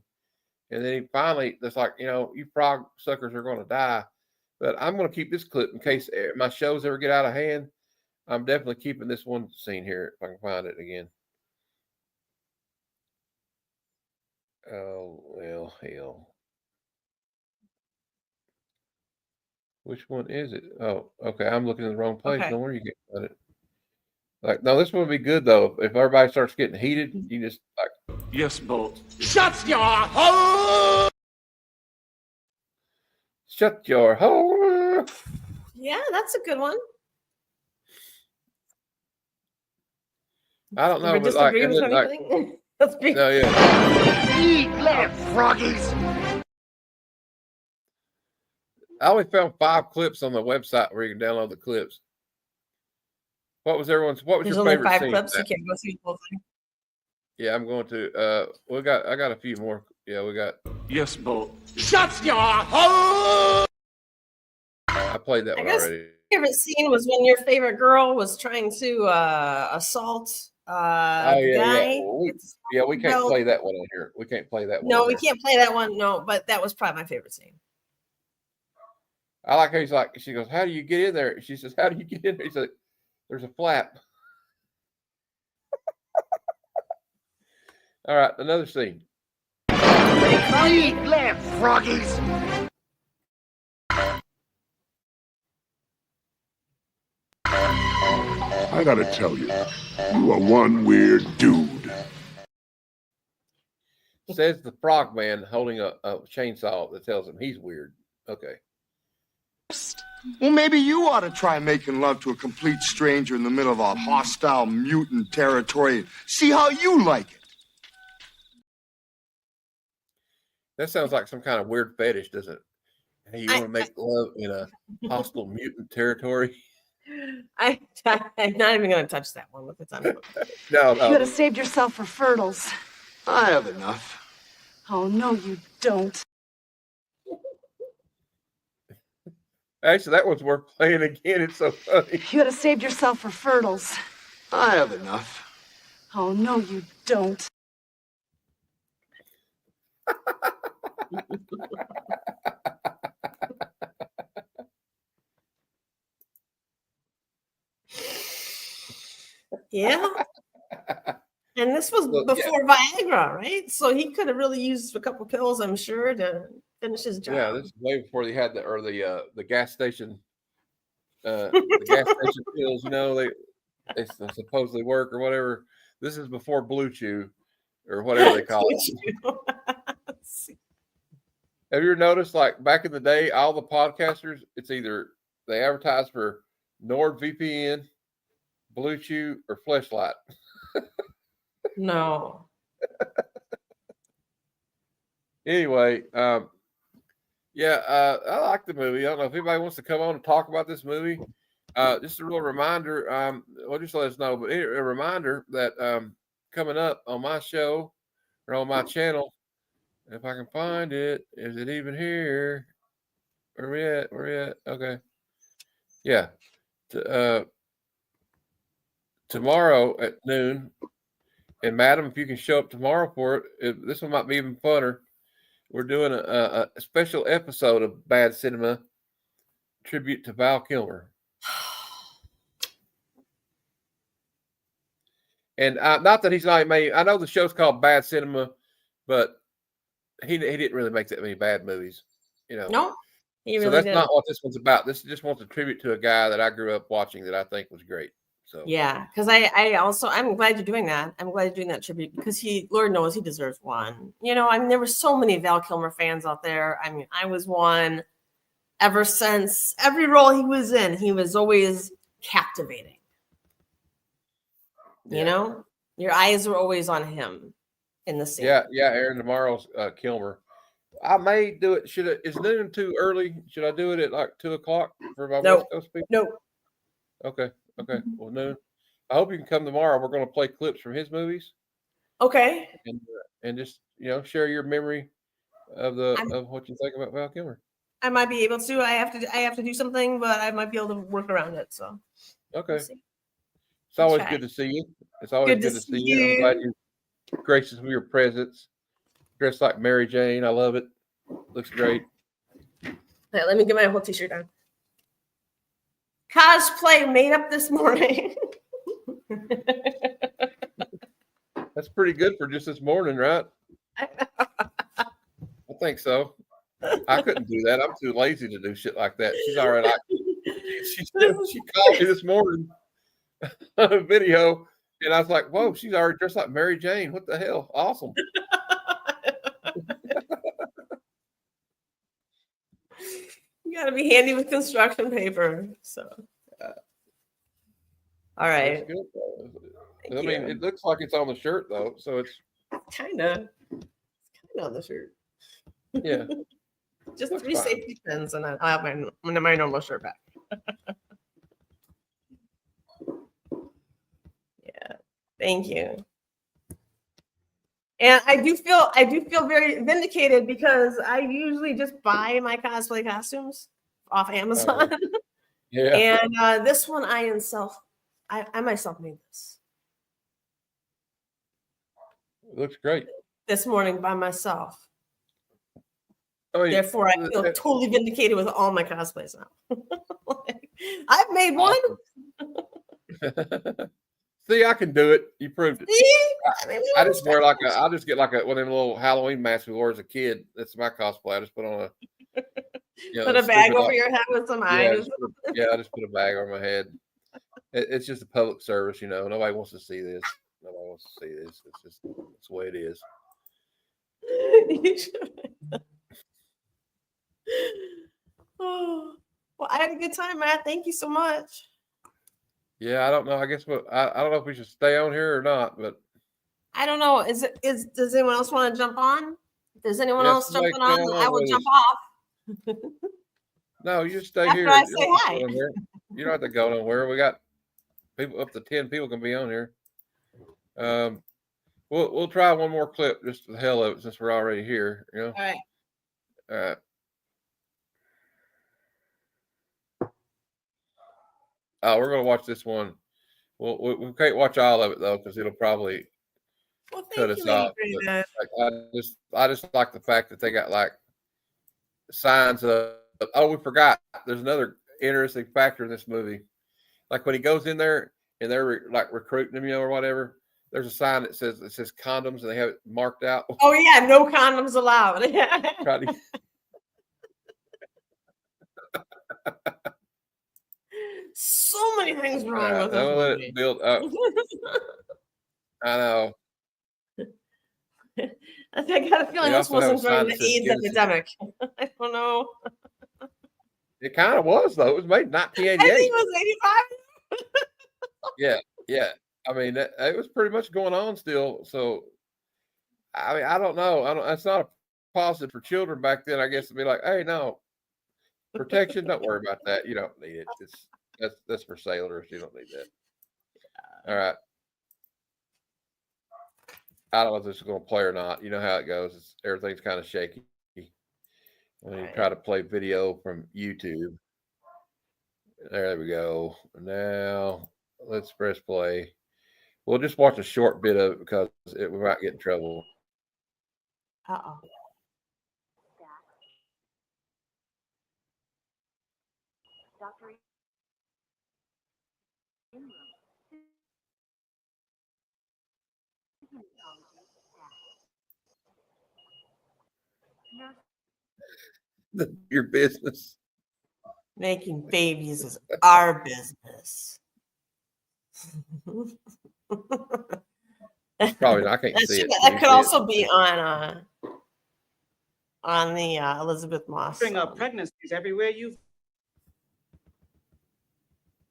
and then he finally, it's like, you frog suckers are going to die. But I'm going to keep this clip in case my shows ever get out of hand. I'm definitely keeping this one scene here if I can find it again. Oh, well, hell. Which one is it? Oh, okay. I'm looking in the wrong place. Okay. No wonder you can't find it. Like, no, this one would be good, though. If everybody starts getting heated, you just, like. Yes, boss. Shut your hole! Shut your hole. Yeah, that's a good one. I don't know, we but like, disagree and with then like, anything? Let's be. no, yeah. Eat left, froggies. I only found 5 clips on the website where you can download the clips. What was There's your only favorite 5 scene? clips. You can't go through the whole thing. Yeah, I'm going to. I got a few more. Yeah, we got. Yes, Bo. Shut your hole. I played that I one guess already. favorite scene was when your favorite girl was trying to assault Oh the yeah, yeah. guy. Well, we can't belt. play that one on here. We can't play that one. No, on we here. can't play that one. No, but that was probably my favorite scene. I like how he's like. She goes, "How do you get in there?" She says, "How do you get in there?" He's like, "There's a flap." All right, another scene. Eat left, froggies. I gotta tell you, you are one weird dude. Says the frog man holding a chainsaw that tells him he's weird. Okay. Well, maybe you ought to try making love to a complete stranger in the middle of a hostile mutant territory. See how you like it. That sounds like some kind of weird fetish, doesn't it? Hey, you want to make love in a hostile mutant territory? I'm not even going to touch that one with the time. No. You could have saved yourself for Fertles. I have enough. Oh, no, you don't. Actually, that one's worth playing again. It's so funny. You could have saved yourself for Fertles. I have enough. Oh, no, you don't. Yeah. And this was before Viagra, right? So he could have really used a couple pills, I'm sure, to finish his job. Yeah, this is way before they had the gas station, the gas station pills. You know, they supposedly work or whatever. This is before Blue Chew or whatever they call it. Have you ever noticed, like back in the day, all the podcasters, it's either they advertise for NordVPN, Blue Chew, or Fleshlight. No. Anyway, I like the movie. I don't know if anybody wants to come on and talk about this movie. Just a real reminder. Well, just let us know. But a reminder that coming up on my show or on my channel, if I can find it, is it even here? Where we at? Where we at? Okay. Yeah. Tomorrow at noon. And madam, if you can show up tomorrow for it, this one might be even funner. We're doing a special episode of Bad Cinema tribute to Val Kilmer. And not that he's not made. I know the show's called Bad Cinema, but he didn't really make that many bad movies, you know. No, he really so that's didn't. not what this one's about. This just wants a tribute to a guy that I grew up watching that I think was great. So yeah, because I'm glad you're doing that. I'm glad you're doing that tribute because Lord knows he deserves one. You know, I mean, there were so many Val Kilmer fans out there. I mean, I was one. Ever since every role he was in, he was always captivating. You know, your eyes were always on him in the scene. Yeah, Aaron, tomorrow's Kilmer. I may do it. Is noon too early? Should I do it at like 2:00 for my West Coast people? Nope. Okay. Well, noon. I hope you can come tomorrow. We're going to play clips from his movies. Okay. And just share your memory of what you think about Val Kilmer. I might be able to. I have to do something, but I might be able to work around it. So okay. We'll see. It's always good to see you. It's always good to see you. I'm glad you're gracious with your presence. Dressed like Mary Jane. I love it. Looks great. Right, let me get my whole t-shirt on. Cosplay made up this morning. That's pretty good for just this morning, right? I think so. I couldn't do that. I'm too lazy to do shit like that. She's all right. She called me this morning on a video, and I was like, whoa, she's already dressed like Mary Jane. What the hell? Awesome. You got to be handy with construction paper. So, All right. That's good, though. Thank I mean, you. it looks like it's on the shirt though, so it's Kind of on the shirt. yeah. Just Looks 3 fine. safety pins, and I have my normal shirt back. Yeah, thank you. And I do feel very vindicated because I usually just buy my cosplay costumes off Amazon. Yeah. And this one I myself made this It looks great. this morning by myself. I mean, Therefore, I feel totally vindicated with all my cosplays now. I've made one. See, I can do it. You proved it. See? I just wear I'll just get like one of them little Halloween masks we wore as a kid. That's my cosplay. I just put on put a bag over your head with some eyes. I just put a bag over my head. It's just a public service, you know. Nobody wants to see this. Nobody wants to see this. It's the way it is. Oh, well, I had a good time, Matt. Thank you so much. Yeah, I don't know. I guess I don't know if we should stay on here or not, but I don't know. Does anyone else want to jump on? If there's anyone else somebody jumping on, come I will with jump us. off. No, you just stay After here. I You say don't have to hi. go anywhere. You don't have to go nowhere. We got people up to 10 people can be on here. We'll try one more clip just for the hell of it since we're already here. You know. All right. All right. Oh, we're gonna watch this one. We can't watch all of it though because it'll probably cut us off. But, I just like the fact that they got like signs of. Oh, we forgot. There's another interesting factor in this movie. Like when he goes in there and they're like recruiting him, you know, or whatever. There's a sign that says condoms, and they have it marked out. Oh yeah, no condoms allowed. So many things wrong with this let movie. it build up. I know. I got a feeling this wasn't during the AIDS epidemic. I don't know. It kind of was though. It was made in 1988. I think it was 85. Yeah. I mean, it was pretty much going on still. So, I mean, I don't know. It's not a positive for children back then. I guess to be like, hey, no, protection. Don't worry about that. You don't need it. That's for sailors. You don't need that. All right. I don't know if this is going to play or not. You know how it goes. Everything's kind of shaky when you try to play video from YouTube. There we go. Now let's press play. We'll just watch a short bit of it because we might get in trouble. Uh-oh. Your business. Making babies is our business. Probably not. I can't see it. That could also be on the Elizabeth Moss. Bring up pregnancies everywhere you've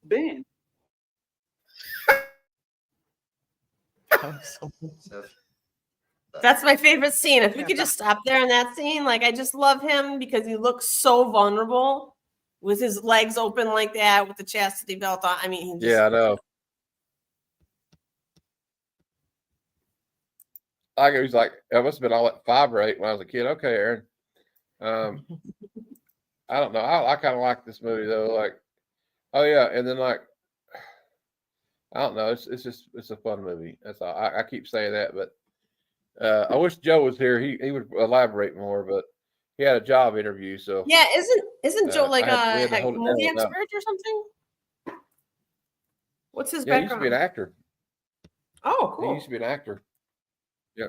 been. That's my favorite scene. If we could just stop there in that scene, like I just love him because he looks so vulnerable with his legs open like that, with the chastity belt on. I mean, I know. I was like, I must have been all at 5 or 8 when I was a kid. Okay, Aaron. I don't know. I kind of like this movie though. Like, oh yeah, and then like, I don't know. It's a fun movie. That's all. I keep saying that, but I wish Joe was here. He would elaborate more, but he had a job interview. So yeah, isn't Joe like a movie expert or something? What's his background? He background? used to be an actor. Oh, cool. He used to be an actor. Yeah.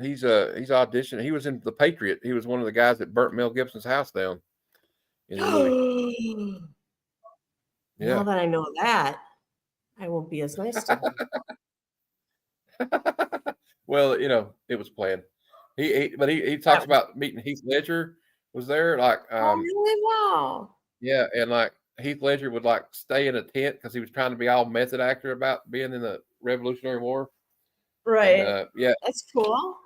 He's auditioned. He was in The Patriot. He was one of the guys that burnt Mel Gibson's house down in the movie. Now that I know that, I won't be as nice to him. Well, you know, it was planned. He talks about meeting Heath Ledger was there. Like, oh, really? Wow. Yeah, and like Heath Ledger would like stay in a tent because he was trying to be all method actor about being in the Revolutionary War. Right. And, yeah, That's cool.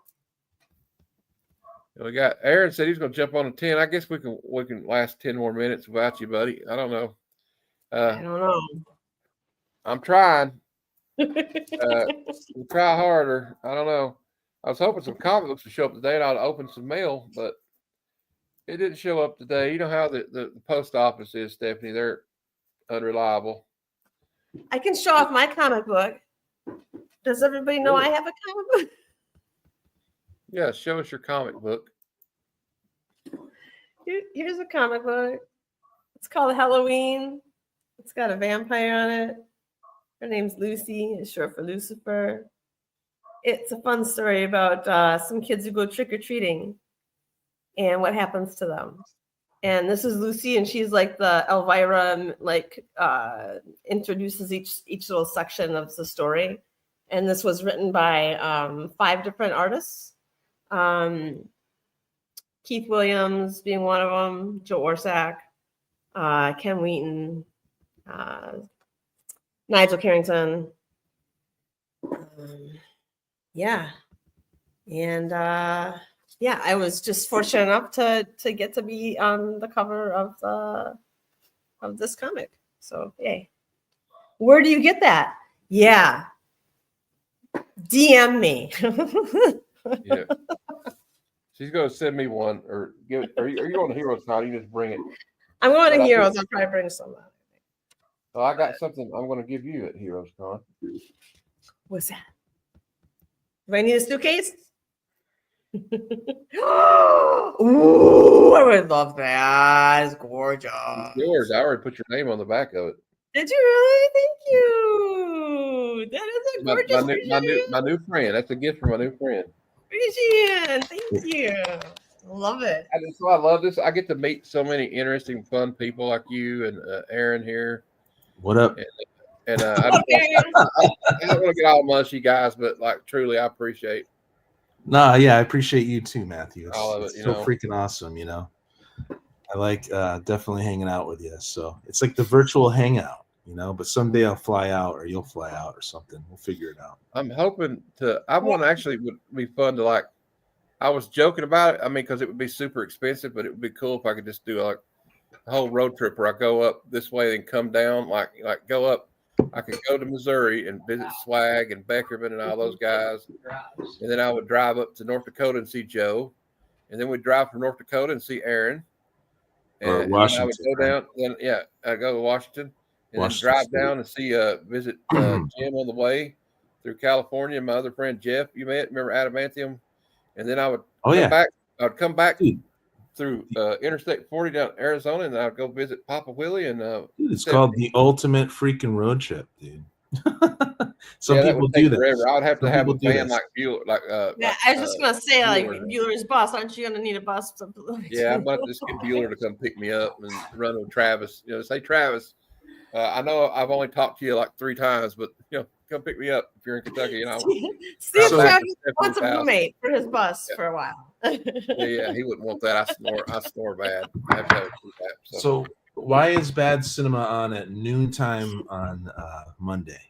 we got Aaron said he's going to jump on a 10. I guess we can last 10 more minutes without you, buddy. I don't know. I don't know. I'm trying. We'll try harder. I don't know. I was hoping some comic books would show up today and I'd open some mail, but it didn't show up today. You know how the post office is, Stephanie. They're unreliable. I can show off my comic book. Does everybody know I have a comic book? Yeah, show us your comic book. Here's a comic book. It's called Halloween. It's got a vampire on it. Her name's Lucy. It's short for Lucifer. It's a fun story about some kids who go trick-or-treating and what happens to them. And this is Lucy, and she's like the Elvira, like introduces each little section of the story. And this was written by 5 different artists. Keith Williams being one of them, Joe Orsack, Ken Wheaton, Nigel Carrington. Yeah. And yeah, I was just fortunate enough to get to be on the cover of this comic. So yay. Where do you get that? Yeah. DM me. Yeah. She's going to send me one or give it. Are you going to Heroes Con? You just bring it. I'm going to Heroes. I'll probably bring some. Oh, I got something I'm going to give you at Heroes Con. What's that? Do I need a suitcase? Ooh, I would love that. It's gorgeous. Yours. I already put your name on the back of it. Did you really? Thank you. That is a gorgeous my new friend. That's a gift from my new friend. Regine. Thank you. Love it. I love this. I get to meet so many interesting, fun people like you and Aaron here. What up? And I don't want to get all mushy, guys, but like truly, I appreciate. Nah, yeah, I appreciate you too, Matthew. It's, all of it, it's so freaking awesome, you know. I like definitely hanging out with you. So it's like the virtual hangout, you know. But someday I'll fly out, or you'll fly out, or something. We'll figure it out. I'm hoping to. I want actually would be fun to like. I was joking about it. I mean, because it would be super expensive, but it would be cool if I could just do like a whole road trip where I go up this way and come down, like go up. I could go to Missouri and visit Swag and Beckerman and all those guys, and then I would drive up to North Dakota and see Joe, and then we'd drive from North Dakota and see Aaron, and I would go down. Then I go to Washington, and then drive down and see visit Jim on the way through California. And my other friend Jeff, you remember Adamantium, and then I would come back. I'd come back through Interstate 40 down Arizona, and I'd go visit Papa Willie. And dude, it's called the ultimate freaking road trip, dude. Some people do that. Forever. I would have to have a van like Bueller. Yeah, I was just gonna say like Bueller's bus. Aren't you gonna need a bus? Yeah, I'm about to just get Bueller to come pick me up and run with Travis. You know, say Travis. I know I've only talked to you like 3 times, but you know, come pick me up if you're in Kentucky. You know, Steve Travis wants a roommate for his bus for a while. yeah, he wouldn't want that. I snore bad. I have to that, so why is Bad Cinema on at noontime on Monday?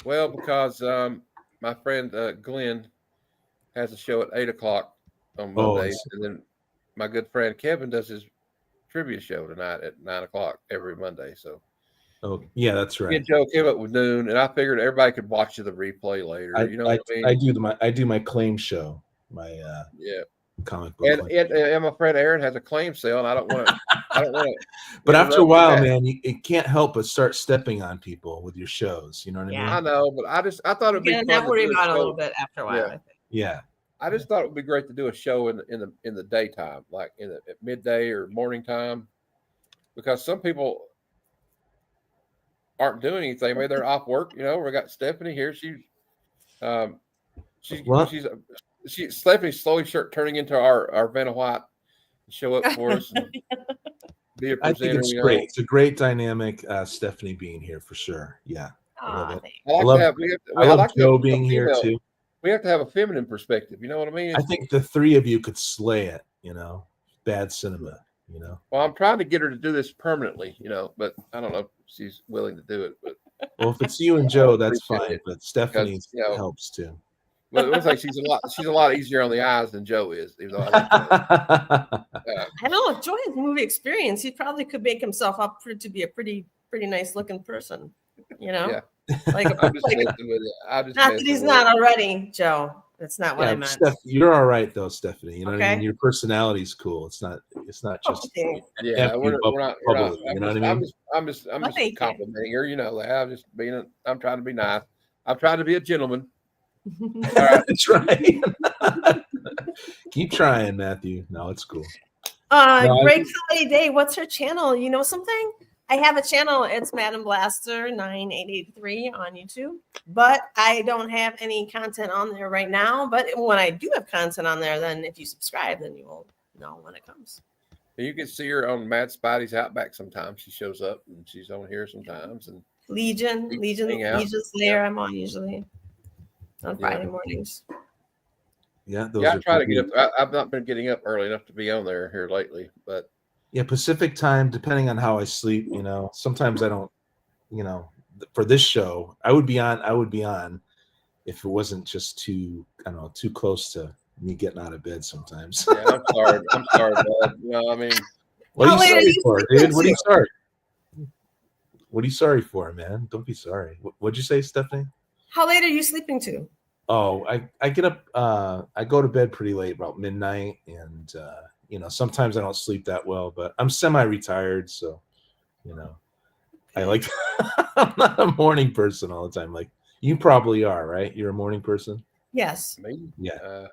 Well, because my friend Glenn has a show at 8:00 on Monday, and then my good friend Kevin does his trivia show tonight at 9:00 every Monday. So, yeah, that's right. Me and Joe came up with noon, and I figured everybody could watch the replay later. You know what I mean? I do my claim show. My comic book. And my friend Aaron has a claim sale, and I don't want to. But after a while, man, it can't help but start stepping on people with your shows. You know what I mean? I know, but I thought it'd be fun to worry about a little bit after a while. Yeah. I think. Yeah. I just thought it would be great to do a show in the daytime, like at midday or morning time, because some people aren't doing anything. Maybe they're off work. You know, we got Stephanie here. Stephanie's slowly turning into our Vanna White, show up for us. And be a presenter, I think it's great. It's a great dynamic. Stephanie being here for sure. Yeah, I love it. I love Joe being here too. We have to have a feminine perspective. You know what I mean? I think the 3 of you could slay it. You know, Bad Cinema. You know. Well, I'm trying to get her to do this permanently, but I don't know if she's willing to do it. But Well, if it's you and Joe, that's appreciate fine. it, But Stephanie because, helps too. But it looks like she's a lot easier on the eyes than Joe is. Even though I don't know. If Joe has movie experience, he probably could make himself up to be a pretty nice looking person. Yeah. Like, I'm just messing with it. not that he's not already, Joe. That's not what I meant. Steph, you're all right though, Stephanie. You know what I Okay. mean? Your personality's cool. It's not just Yeah, we're not. you know what I mean? I'm just complimenting her. I'm trying to be nice. I'm trying to be a gentleman. All right. That's right. Keep trying, Matthew. No, it's cool. Great Holiday Day. What's her channel? You know something? I have a channel. It's Madam Blaster 9883 on YouTube, but I don't have any content on there right now. But when I do have content on there, then if you subscribe, then you will know when it comes. You can see her on Mad Spidey's Outback sometimes. She shows up and she's on here sometimes. And Legion's there. I'm on usually on Friday mornings. Yeah, I try to get up. I've not been getting up early enough to be on there here lately, but yeah, Pacific time, depending on how I sleep, sometimes I don't, for this show, I would be on if it wasn't just too close to me getting out of bed sometimes. Yeah, I'm sorry, bud. I mean, what are you sorry for, dude? What are you sorry? What are you sorry for, man? Don't be sorry. What'd you say, Stephanie? How late are you sleeping to? Oh, I get up, I go to bed pretty late, about midnight, and sometimes I don't sleep that well, but I'm semi-retired, so I like I'm not a morning person all the time. Like you probably are, right? You're a morning person? Yes. Maybe. Yeah.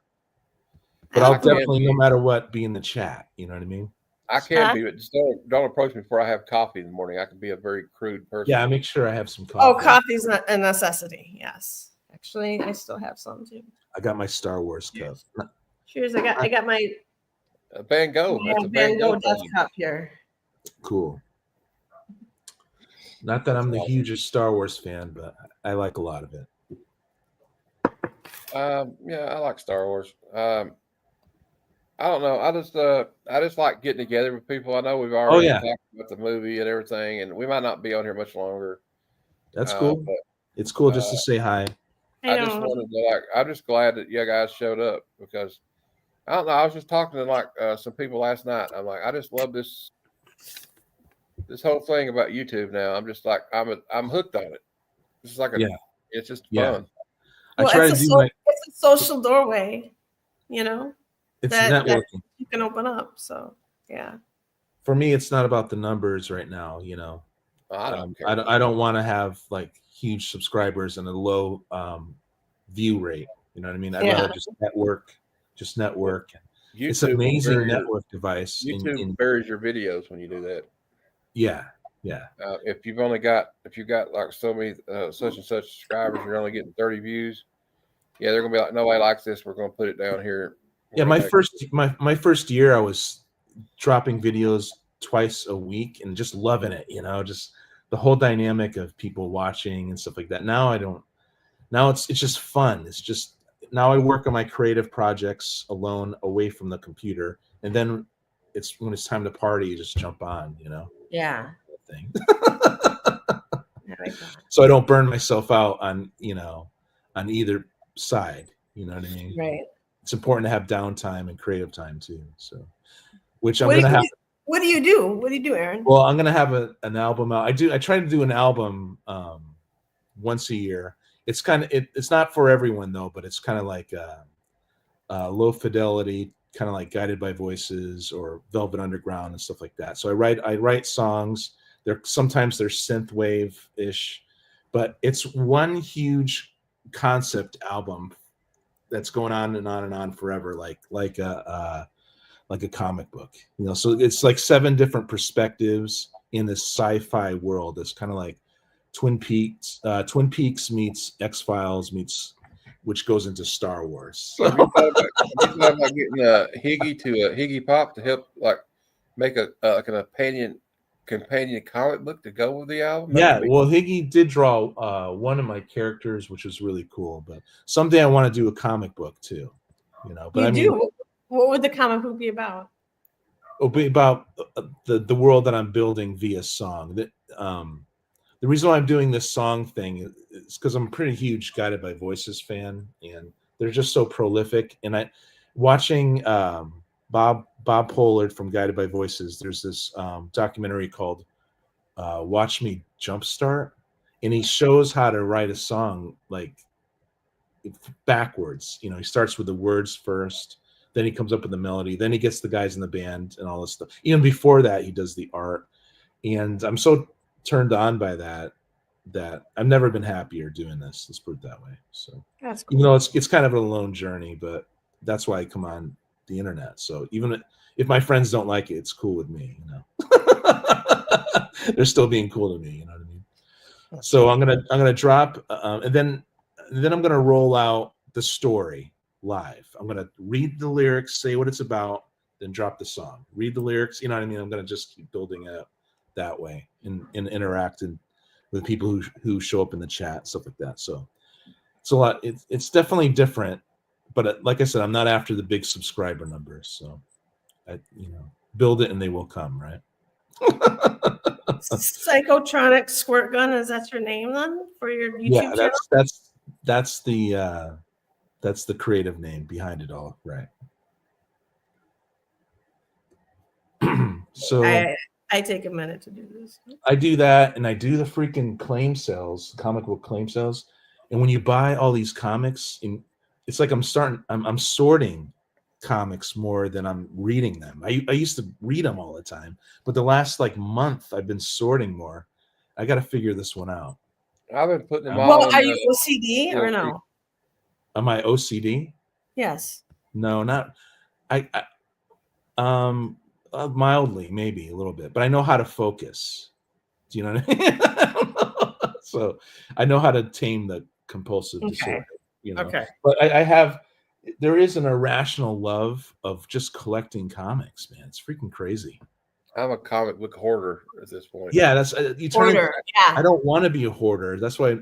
But I'll definitely, no matter what, be in the chat. You know what I mean? I can be, but just don't approach me before I have coffee in the morning. I can be a very crude person. Yeah, I make sure I have some coffee. Oh, coffee's a necessity. Yes. Actually, I still have some too. I got my Star Wars cup. Cheers. I got my Van Gogh. That's a Van Gogh Death Cup here. Cool. Not that I'm the hugest Star Wars fan, but I like a lot of it. Yeah, I like Star Wars. I don't know. I just like getting together with people. I know we've already talked about the movie and everything, and we might not be on here much longer. That's cool. But it's cool just to say hi. I just wanted to I'm just glad that you guys showed up because I don't know. I was just talking to some people last night. I'm like, I just love this whole thing about YouTube now. I'm just like, I'm hooked on it. It's like it's just fun. Well, I try to do it's a social doorway, It's networking. You can open up. So yeah. For me, it's not about the numbers right now. I don't want to have like huge subscribers and a low view rate. You know what I mean? I'd rather just network. YouTube it's an amazing network device. YouTube buries your videos when you do that. Yeah. If you've got like so many such and such subscribers, you're only getting 30 views. Yeah, they're gonna be like, nobody likes this. We're gonna put it down here. Yeah, my first year, I was dropping videos twice a week and just loving it. Just the whole dynamic of people watching and stuff like that. Now I don't. Now it's just fun. It's just now I work on my creative projects alone, away from the computer, and then when it's time to party, you just jump on. Yeah. Thing. So I don't burn myself out on either side. You know what I mean? Right. It's important to have downtime and creative time too. So, which I'm gonna have. What do you do? What do you do, Aaron? Well, I'm gonna have an album out. I try to do an album once a year. It's kind of it's not for everyone though, but it's kind of like low fidelity, kind of like Guided by Voices or Velvet Underground and stuff like that. So I write songs. Sometimes they're synth wave ish, but it's one huge concept album that's going on and on and on forever, like a comic book. So it's like 7 different perspectives in this sci-fi world. It's kind of like Twin Peaks meets X-Files which goes into Star Wars. Have you thought about getting Higgy to Higgy Pop to help make a companion comic book to go with the album? Yeah, well, Higgy did draw one of my characters, which was really cool. But someday I want to do a comic book too. But What would the comic book be about? about the world that I'm building via song. That the reason why I'm doing this song thing is because I'm a pretty huge Guided by Voices fan, and they're just so prolific. And I watching Bob Pollard from Guided by Voices. There's this documentary called Watch Me Jumpstart, and he shows how to write a song like backwards. You know, he starts with the words first, then he comes up with the melody, then he gets the guys in the band and all this stuff. Even before that, he does the art. And I'm so turned on by that I've never been happier doing this. Let's put it that way. So That's cool. even though it's kind of a lone journey, but that's why I come on the internet. So even if my friends don't like it, it's cool with me, you know. They're still being cool to me, you know what I mean? So I'm gonna drop and then I'm gonna roll out the story live. I'm gonna read the lyrics, say what it's about, then drop the song. Read the lyrics, you know what I mean? I'm gonna just keep building it up that way and interacting with people who show up in the chat, stuff like that. So it's a lot. It's definitely different, but like I said, I'm not after the big subscriber numbers. So build it and they will come, right? Psychotronic Squirt Gun, is that your name then for your YouTube channel? That's the creative name behind it all, right? So I take a minute to do this. I do that, and I do the freaking claim sales, comic book claim sales. And when you buy all these comics, it's like I'm sorting comics more than I'm reading them. I used to read them all the time, but the last month I've been sorting more. I got to figure this one out. I've been putting them all. Well, are you OCD or no? Am I OCD? Yes. No, not mildly, maybe a little bit, but I know how to focus. Do you know what I mean? So I know how to tame the compulsive disorder. You know, okay. But there is an irrational love of just collecting comics, man. It's freaking crazy. I'm a comic book hoarder at this point. Yeah, that's hoarder. Yeah. I don't want to be a hoarder. That's why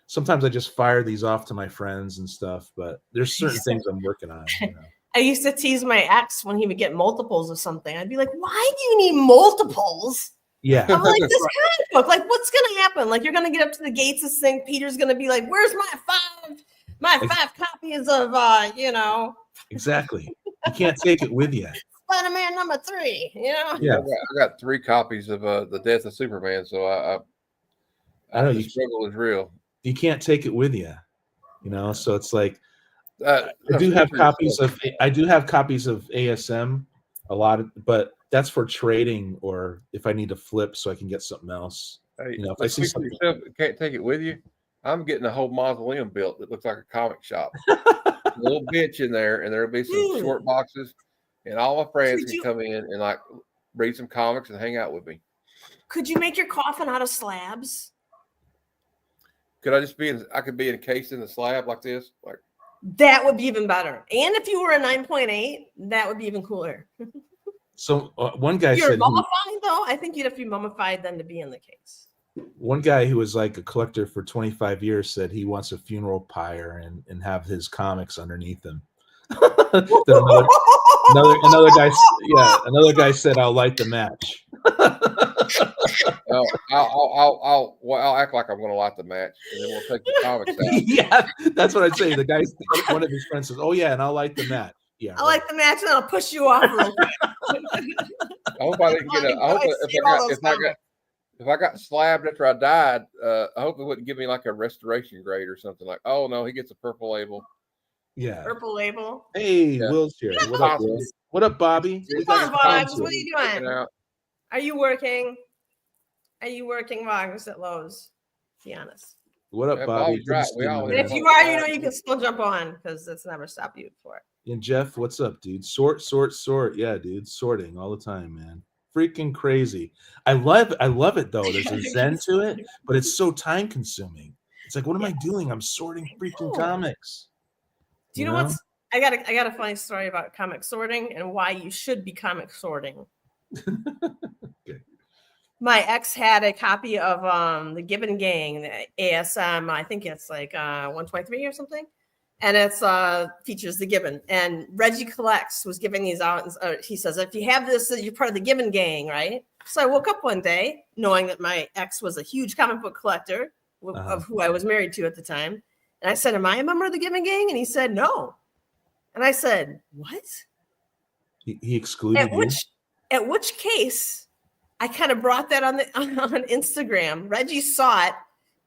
sometimes I just fire these off to my friends and stuff. But there's certain things I'm working on. You know? I used to tease my ex when he would get multiples of something. I'd be like, "Why do you need multiples?" Yeah, I'm like, this comic book. Like, what's gonna happen? Like, you're gonna get up to the gates of St. Peter's, gonna be like, "Where's my five copies of Exactly. You can't take it with you. Spider-Man number 3, you know? Yeah. I got 3 copies of the Death of Superman, so I know the struggle is real. You can't take it with you, you know. So it's like I do have copies of ASM, a lot of, but that's for trading or if I need to flip so I can get something else. Hey, if I see something, yourself, can't take it with you. I'm getting a whole mausoleum built that looks like a comic shop. A little bench in there, and there'll be some short boxes, and all my friends can come in and read some comics and hang out with me. Could you make your coffin out of slabs? Could I just I could be encased in the slab like this? That would be even better. And if you were a 9.8, that would be even cooler. So one guy You're said mummified though. I think you'd have to be mummified then to be in the case. One guy who was like a collector for 25 years said he wants a funeral pyre and have his comics underneath him. another guy said, "I'll light the match." I'll act like I'm going to light the match, and then we'll take the comics out. Yeah, that's what I'd say. The guy, one of his friends says, "Oh yeah, and I'll light the match." Yeah, I'll light the match, and I'll push you off real quick. I hope I didn't get if I got slabbed after I died, I hope it wouldn't give me like a restoration grade or something like. Oh no, he gets a purple label. Yeah, purple label. Hey, yeah. Will's here. What up, Will? What up, Bobby? Come on, Vlogs. What are you doing? Are you working? Are you working, Vlogs at Lowe's? Be honest. What up, Bobby? Right. If you are, you can still jump on because it's never stopped you before. And Jeff, what's up, dude? Sort. Yeah, dude. Sorting all the time, man. Freaking crazy. I love it though. There's a zen to it, but it's so time consuming. It's like, what am I doing? I'm sorting freaking comics. Do you know what's I got a funny story about comic sorting and why you should be comic sorting. Okay. My ex had a copy of the Gibbon Gang, the ASM, I think it's like 123 or something. and it's features the Gibbon. And Reggie Collects was giving these out. He says, if you have this, you're part of the Gibbon gang, right? So I woke up one day knowing that my ex was a huge comic book collector of who I was married to at the time. And I said, am I a member of the Gibbon gang? And he said, no. And I said, what? He excluded you? At which case, I kind of brought that on Instagram. Reggie saw it.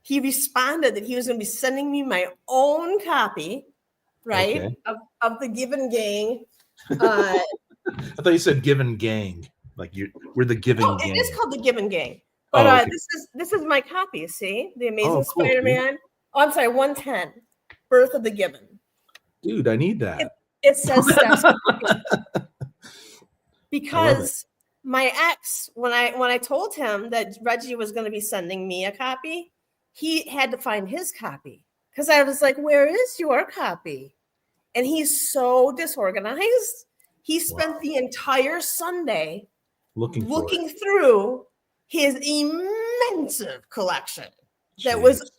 He responded that he was going to be sending me my own copy, right, Okay. of the Gibbon gang. I thought you said Gibbon gang. Like we're the Gibbon gang. It is called the Gibbon gang. But okay. this is my copy. See, The Amazing cool, Spider-Man. dude. Oh, I'm sorry, 110, Birth of the Gibbon. Dude, I need that. It says Steph's because my ex, when I told him that Reggie was going to be sending me a copy, he had to find his copy because I was like, "Where is your copy?" And he's so disorganized. He spent the entire Sunday looking through his immense collection that was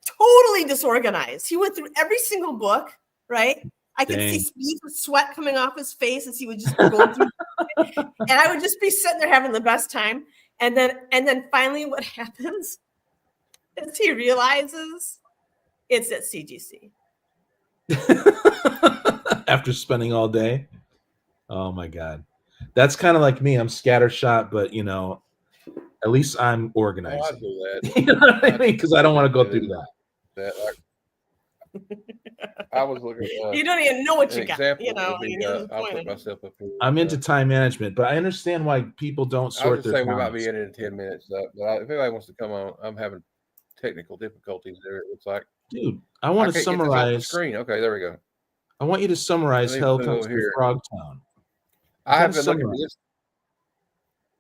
totally disorganized. He went through every single book, right? I could see beads of sweat coming off his face as he would just go through. And I would just be sitting there having the best time. And then finally what happens is he realizes it's at CGC. After spending all day. Oh my God. That's kind of like me. I'm scattershot, but at least I'm organized. Oh, I do that. You know what I mean? Because I don't want to go through that. I was looking. You don't even know what you got. I'll put myself up here. I'm into time management, but I understand why people don't sort their we might comics. be in 10 minutes. But if anybody wants to come on, I'm having technical difficulties there. It looks like. Dude, I want to summarize. Screen. Okay, there we go. I want you to summarize Hell Comes to Frogtown. I have been looking for this.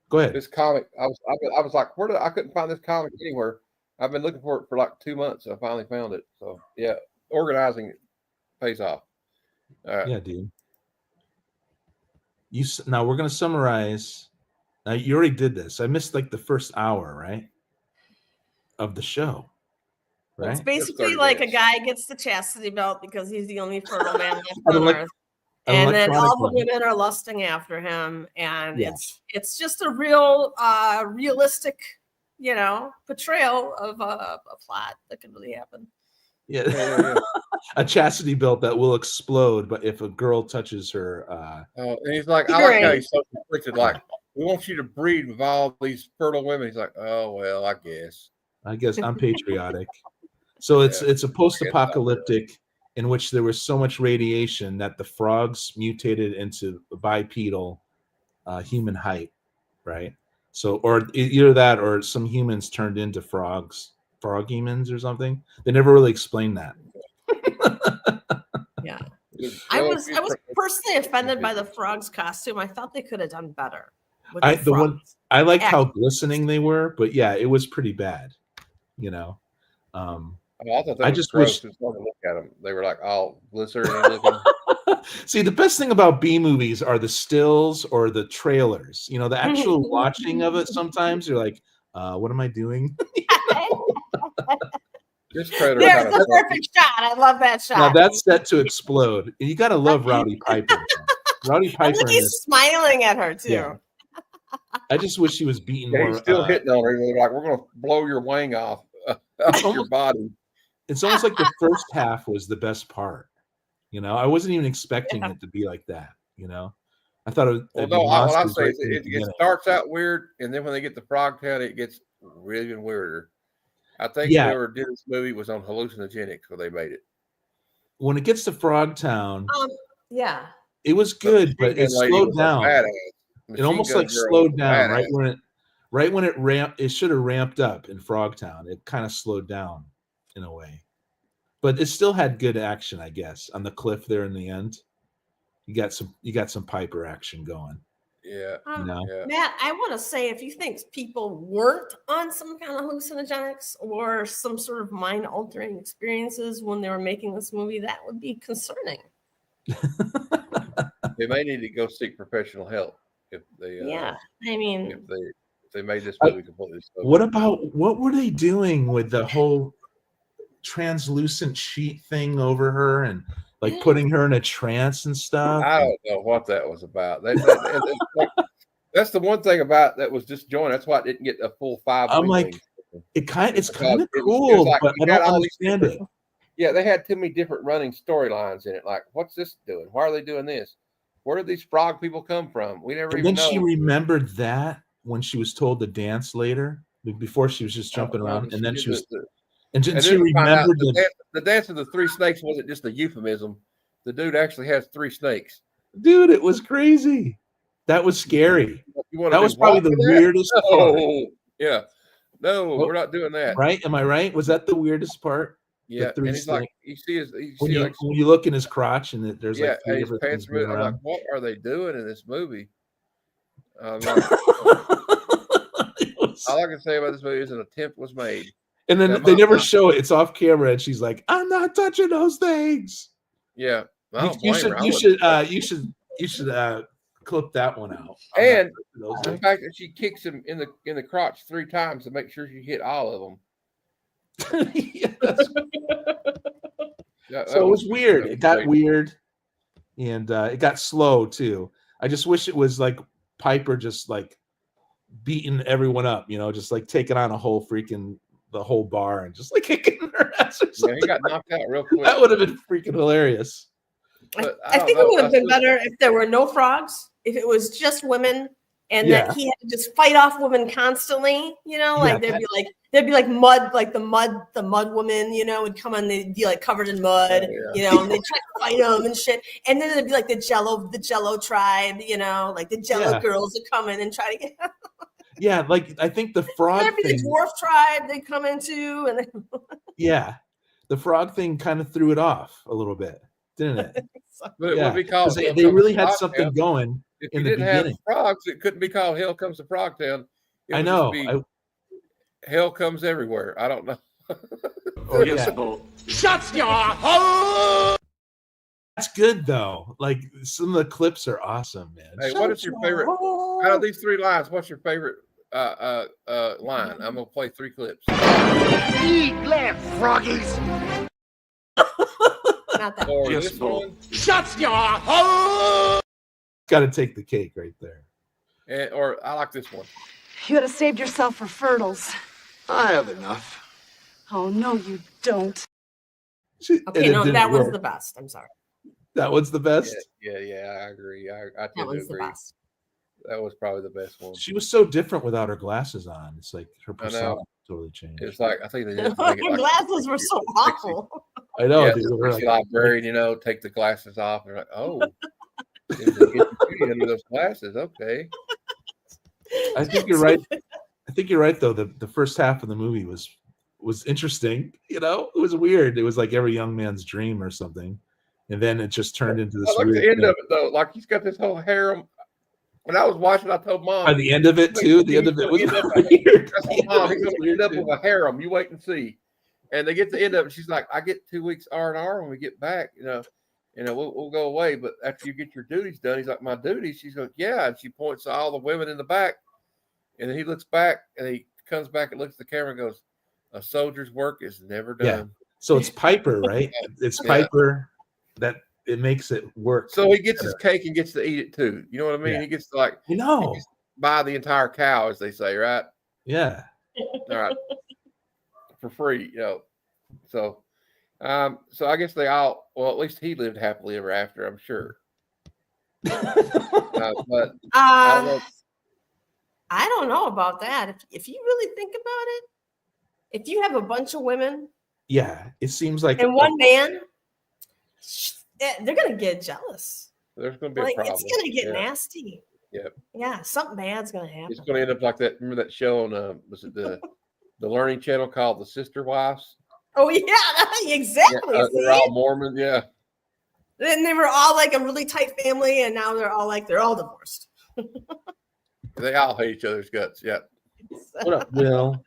Go ahead. This comic, I was like, I couldn't find this comic anywhere. I've been looking for it for like 2 months. I finally found it. So yeah, organizing it pays off. All right. Yeah, dude. Now we're gonna summarize. Now you already did this. I missed like the first hour, right, of the show. Right. It's basically like a guy gets the chastity belt because he's the only fertile man left on Earth. And then all the women are lusting after him, and it's just a real realistic, portrayal of a plot that can really happen. Yeah. A chastity belt that will explode, but if a girl touches her, and he's like, I like how he's so conflicted. Like, we want you to breed with all these fertile women. He's like, oh well, I guess I'm patriotic. So it's a post-apocalyptic in which there was so much radiation that the frogs mutated into bipedal human height, right? So, or either that, or some humans turned into frogs, frog humans or something. They never really explained that. Yeah, I was personally offended by the frog's costume. I thought they could have done better. I liked how glistening they were, but yeah, it was pretty bad. I just wish to look at them. They were like all glistening looking. See, the best thing about B movies are the stills or the trailers. The actual watching of it. Sometimes you're like, "What am I doing?" This trailer. There's the perfect shot. I love that shot. Now that's set to explode. You got to love Rowdy Piper. Rowdy Piper. And he's smiling at her too. Yeah. I just wish he was beaten more. He's still hitting on her. They're like, "We're going to blow your wing off your body." It's almost like the first half was the best part. I wasn't even expecting it to be like that. I thought it. Well, no, what I say is it starts out weird, and then when they get to Frogtown, it gets really even weirder. I think whoever did this movie was on hallucinogenics when they made it. When it gets to Frogtown, it was good, but it slowed down. It almost like slowed down right when it ramped. It should have ramped up in Frogtown. It kind of slowed down in a way, but it still had good action, I guess. On the cliff there in the end, you got some Piper action going. Yeah. Matt, I want to say, if you think people weren't on some kind of hallucinogenics or some sort of mind altering experiences when they were making this movie, that would be concerning. They may need to go seek professional help if they. If they made this movie completely. What were they doing with the whole translucent sheet thing over her and like putting her in a trance and stuff. I don't know what that was about. That's the one thing about that was disjointed. That's why it didn't get a full 5 I'm like, wings. it's kind of It was cool, like but you I had don't all these understand it. Yeah, they had too many different running storylines in it. Like, what's this doing? Why are they doing this? Where did these frog people come from? We never And even then know. she remembered that when she was told to dance later, before she was just jumping around, and then she was, and then she remembered the dance of the 3 snakes wasn't just a euphemism. The dude actually has 3 snakes. Dude, it was crazy. That was scary. You That was probably the weirdest part. Yeah. No, we're not doing that. Right? Am I right? Was that the weirdest part? Yeah. And he's like, you see when you look in his crotch and there's yeah, like 3 different things moving I'm around. like, what are they doing in this movie? All I can say about this movie is an attempt was made. And then they never show it. It's off camera, and she's like, "I'm not touching those things." Yeah, you should clip that one out. And the fact that she kicks him in the crotch 3 times to make sure she hit all of them. So it was weird. It got weird, and it got slow too. I just wish it was like Piper just like beating everyone up, just like taking on the whole bar and just like kicking her ass or something. Yeah, he got knocked out real quick. That would have been freaking hilarious. I think it would have been better if there were no frogs, if it was just women, and that he had to just fight off women constantly. Like there'd be like mud, like the mud woman, would come on, they'd be like covered in mud, and they'd try to fight them and shit. And then there'd be like the Jello tribe, like the Jello girls would come in and try to get. Yeah, like I think the frog There'd be thing, the dwarf tribe they come into, and the frog thing kind of threw it off a little bit, didn't it? But it would be called. They really had something going if in you the didn't beginning. have frogs, it couldn't be called Hell Comes to Frogtown. I know. Hell comes everywhere. I don't know. Shut your hole! That's good though. Like some of the clips are awesome, man. Hey, what is your favorite? Out of these 3 lines, what's your favorite line? I'm gonna play 3 clips. Eat left, froggies. Not that. Or this one. Shut your hole! Got to take the cake right there. Or I like this one. You gotta save yourself for Fertles. I have enough. Oh, no, you don't. Okay, no, that one's the best. I'm sorry. That one's the best? Yeah, I agree. I That tend to one's the agree. best. That was probably the best one. She was so different without her glasses on. It's like her persona totally changed. It's like I think they just Her glasses were so awful. I know. Yeah, dude, the we're sexy like- librarian, take the glasses off. And they're like, oh, there's a hidden beauty under those glasses. Okay. I think you're right. I think you're right though. The first half of the movie was interesting. It was weird. It was like every young man's dream or something, and then it just turned into this. I like weird the end thing. of it though. Like he's got this whole harem. When I was watching, I told Mom. By the end of it too. The end of it was weird. I said, Mom, he's gonna end up with a harem. You wait and see. And they get to the end of it. She's like, I get 2 weeks R&R when we get back. We'll go away. But after you get your duties done, he's like, my duties. She's like, yeah. And she points to all the women in the back. And then he looks back and he comes back and looks at the camera and goes, a soldier's work is never done. Yeah. So it's Piper, right? It's Piper that it makes it work. So he gets his cake and gets to eat it too. You know what I mean? Yeah. He gets to he gets to buy the entire cow, as they say, right? Yeah. All right. For free, So so I guess they all, well, at least he lived happily ever after, I'm sure. But I don't know about that. If you really think about it, if you have a bunch of women, Yeah, it seems like and one man, they're gonna get jealous. There's gonna be a problem. It's gonna get nasty. Yep. Yeah, something bad's gonna happen. It's gonna end up like that. Remember that show on was it the Learning Channel called The Sister Wives? Oh yeah, exactly. Yeah, they're all Mormon, yeah. Then they were all like a really tight family, and now they're all divorced. They all hate each other's guts. Yeah. What up, Will?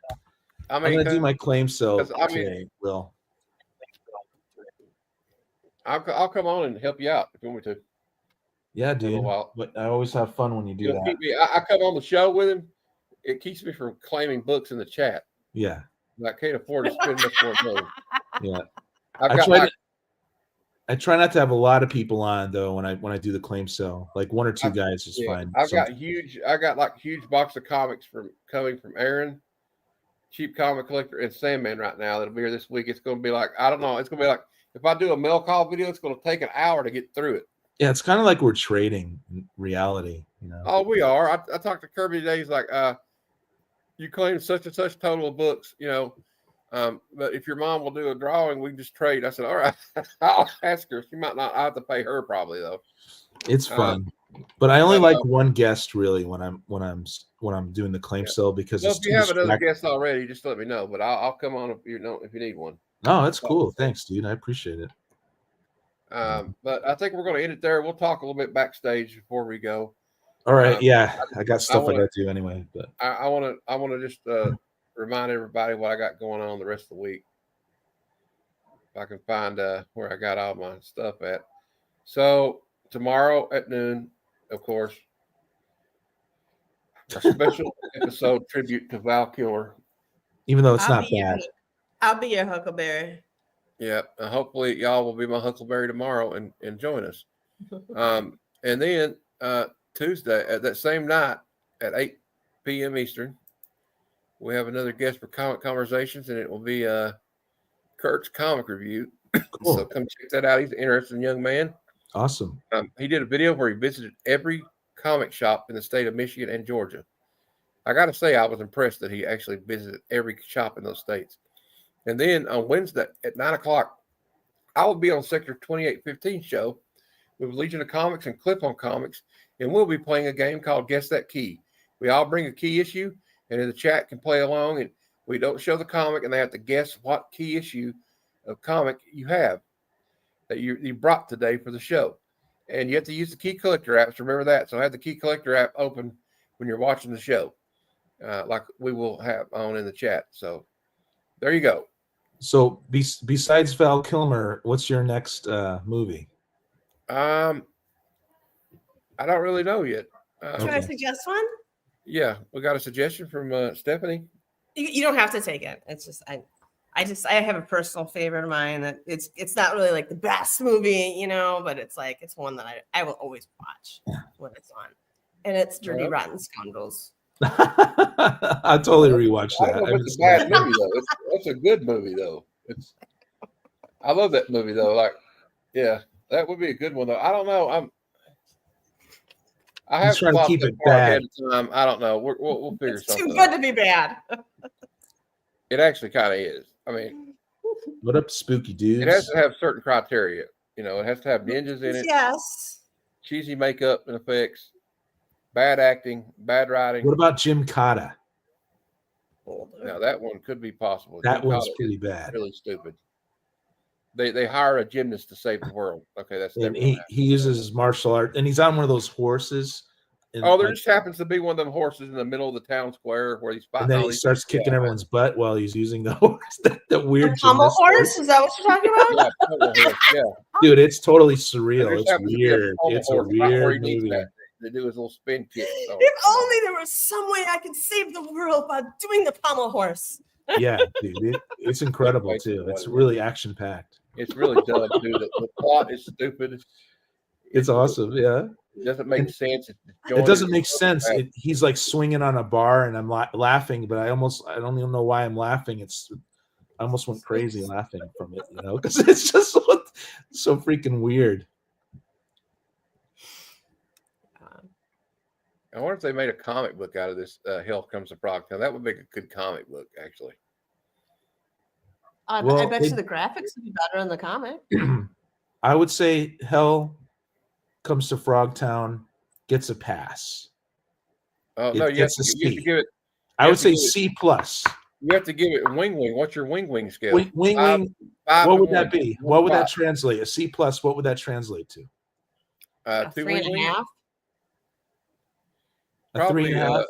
I'm gonna do my claim sale I mean, today, Will. I'll come on and help you out if you want me to. Yeah, dude. But I always have fun when you do that. Keep me, I come on the show with him. It keeps me from claiming books in the chat. Yeah. I can't afford to spend much more money. Yeah. I've I got try like to, I try not to have a lot of people on though when I do the claim sale. Like one or two guys is fine. I got like huge box of comics coming from Aaron, Cheap Comic Collector, and Sandman right now. That'll be here this week. It's going to be like, I don't know. It's going to be like, if I do a mail call video, it's going to take an hour to get through it. Yeah, it's kind of like we're trading in reality, you know. Oh, we are. I talked to Kirby today. He's like, you claim such and such total of books, you know. But if your mom will do a drawing, we can just trade. I said, all right, I'll ask her. She might not. I have to pay her probably though. It's fun, but I only like one guest really when I'm doing the claim sale because well, it's if you have another guest already, just let me know. But I'll come on if you need one. Oh, that's cool. Thanks, dude. I appreciate it. But I think we're going to end it there. We'll talk a little bit backstage before we go. All right. Yeah, I got stuff I got to do anyway. But I want to just remind everybody what I got going on the rest of the week. If I can find where I got all my stuff at. So tomorrow at noon, of course, a special episode tribute to Val Kilmer. Even though it's not bad. I'll be your Huckleberry. Yeah, hopefully y'all will be my Huckleberry tomorrow and join us. And then Tuesday at that same night at 8 p.m. Eastern, we have another guest for Comic Conversations, and it will be Kurt's comic review. Cool. So come check that out. He's an interesting young man. Awesome. He did a video where he visited every comic shop in the state of Michigan and Georgia. I got to say, I was impressed that he actually visited every shop in those states. And then on Wednesday at 9 o'clock, I will be on Sector 2815 show with Legion of Comics and Clip-On Comics, and we'll be playing a game called Guess That Key. We all bring a key issue, and in the chat can play along, and we don't show the comic, and they have to guess what key issue of comic you have that you brought today for the show. And you have to use the key collector app, so remember that. So have the key collector app open when you're watching the show, like we will have on in the chat. So there you go. So besides Val Kilmer, what's your next movie? I don't really know yet. Can I suggest one? Yeah, we got a suggestion from Stephanie. You don't have to take it. It's just I have a personal favorite of mine that it's not really like the best movie, you know, but it's one that I will always watch when it's on, and it's Dirty Rotten Scoundrels. I totally rewatched that. I don't know if it's a bad movie though. It's a good movie though. I love that movie though. Like, yeah, that would be a good one though. I don't know. I have trying to keep it bad. I don't know. We'll figure something. Too good to be bad. It actually kind of is. I mean, what up, spooky dudes? It has to have certain criteria. You know, it has to have ninjas in it. Yes. Cheesy makeup and effects. Bad acting, bad writing. What about Jim Cotta? Now that one could be possible. That Jim one's Cotta pretty bad. Really stupid. They hire a gymnast to save the world. Okay, that's and he uses his martial art, and he's on one of those horses. There just happens to be one of them horses in the middle of the town square where he's fighting. And then he starts kicking everyone's butt while he's using the horse. The weird pommel horse? Is that what you're talking about? Yeah, dude, it's totally surreal. It's weird. It's a weird movie. They do his little spin kick. So. If only there was some way I could save the world by doing the pommel horse. Yeah, dude, it's incredible too. It's really action packed. It's really dumb, dude. The plot is stupid. It's awesome. Yeah. It doesn't make sense. It doesn't make sense. He's like swinging on a bar, and I'm laughing, but I don't even know why I'm laughing. I almost went crazy laughing from it, you know, because it's just so freaking weird. I wonder if they made a comic book out of this. Hell Comes to Frogtown. That would make a good comic book, actually. I bet you the graphics would be better in the comic. I would say Hell Comes to Frogtown gets a pass. Oh no, you have to give it. I would say C+. You have to give it wing. What's your wing scale? Wing. What would that be? What would that translate? A C+. What would that translate to? 3.5. Probably 3.5.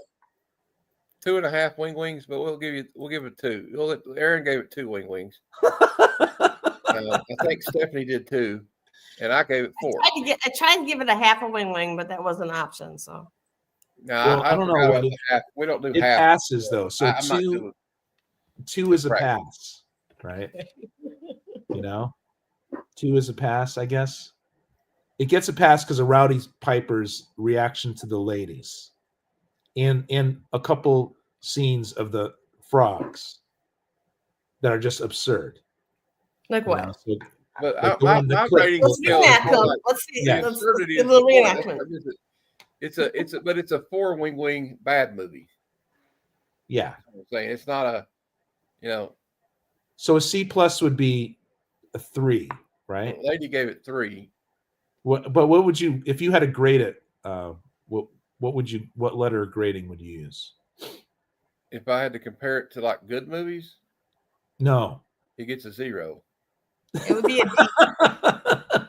2.5 wings, but we'll give it 2. Aaron gave it 2 wings. I think Stephanie did 2, and I gave it 4. I tried to give it a half a wing, but that wasn't an option. So no, I don't know. We don't do it half. Passes though, so 2 is a pass, right? You know, 2 is a pass, I guess. It gets a pass because of Rowdy Piper's reaction to the ladies, and a couple scenes of the frogs that are just absurd. Like You what? know, so, But like the one, the my clip. rating Let's scale is reenact more them. like Let's see. Yeah. Let's absurdity do a is little more- reenactment. It's a 4 wing bad movie. Yeah. I'm saying it's not a, you know. So a C+ would be a 3, right? The lady gave it 3. But what would you, if you had to grade it? What letter grading would you use? If I had to compare it to like good movies, No, it gets a 0. It would be a D.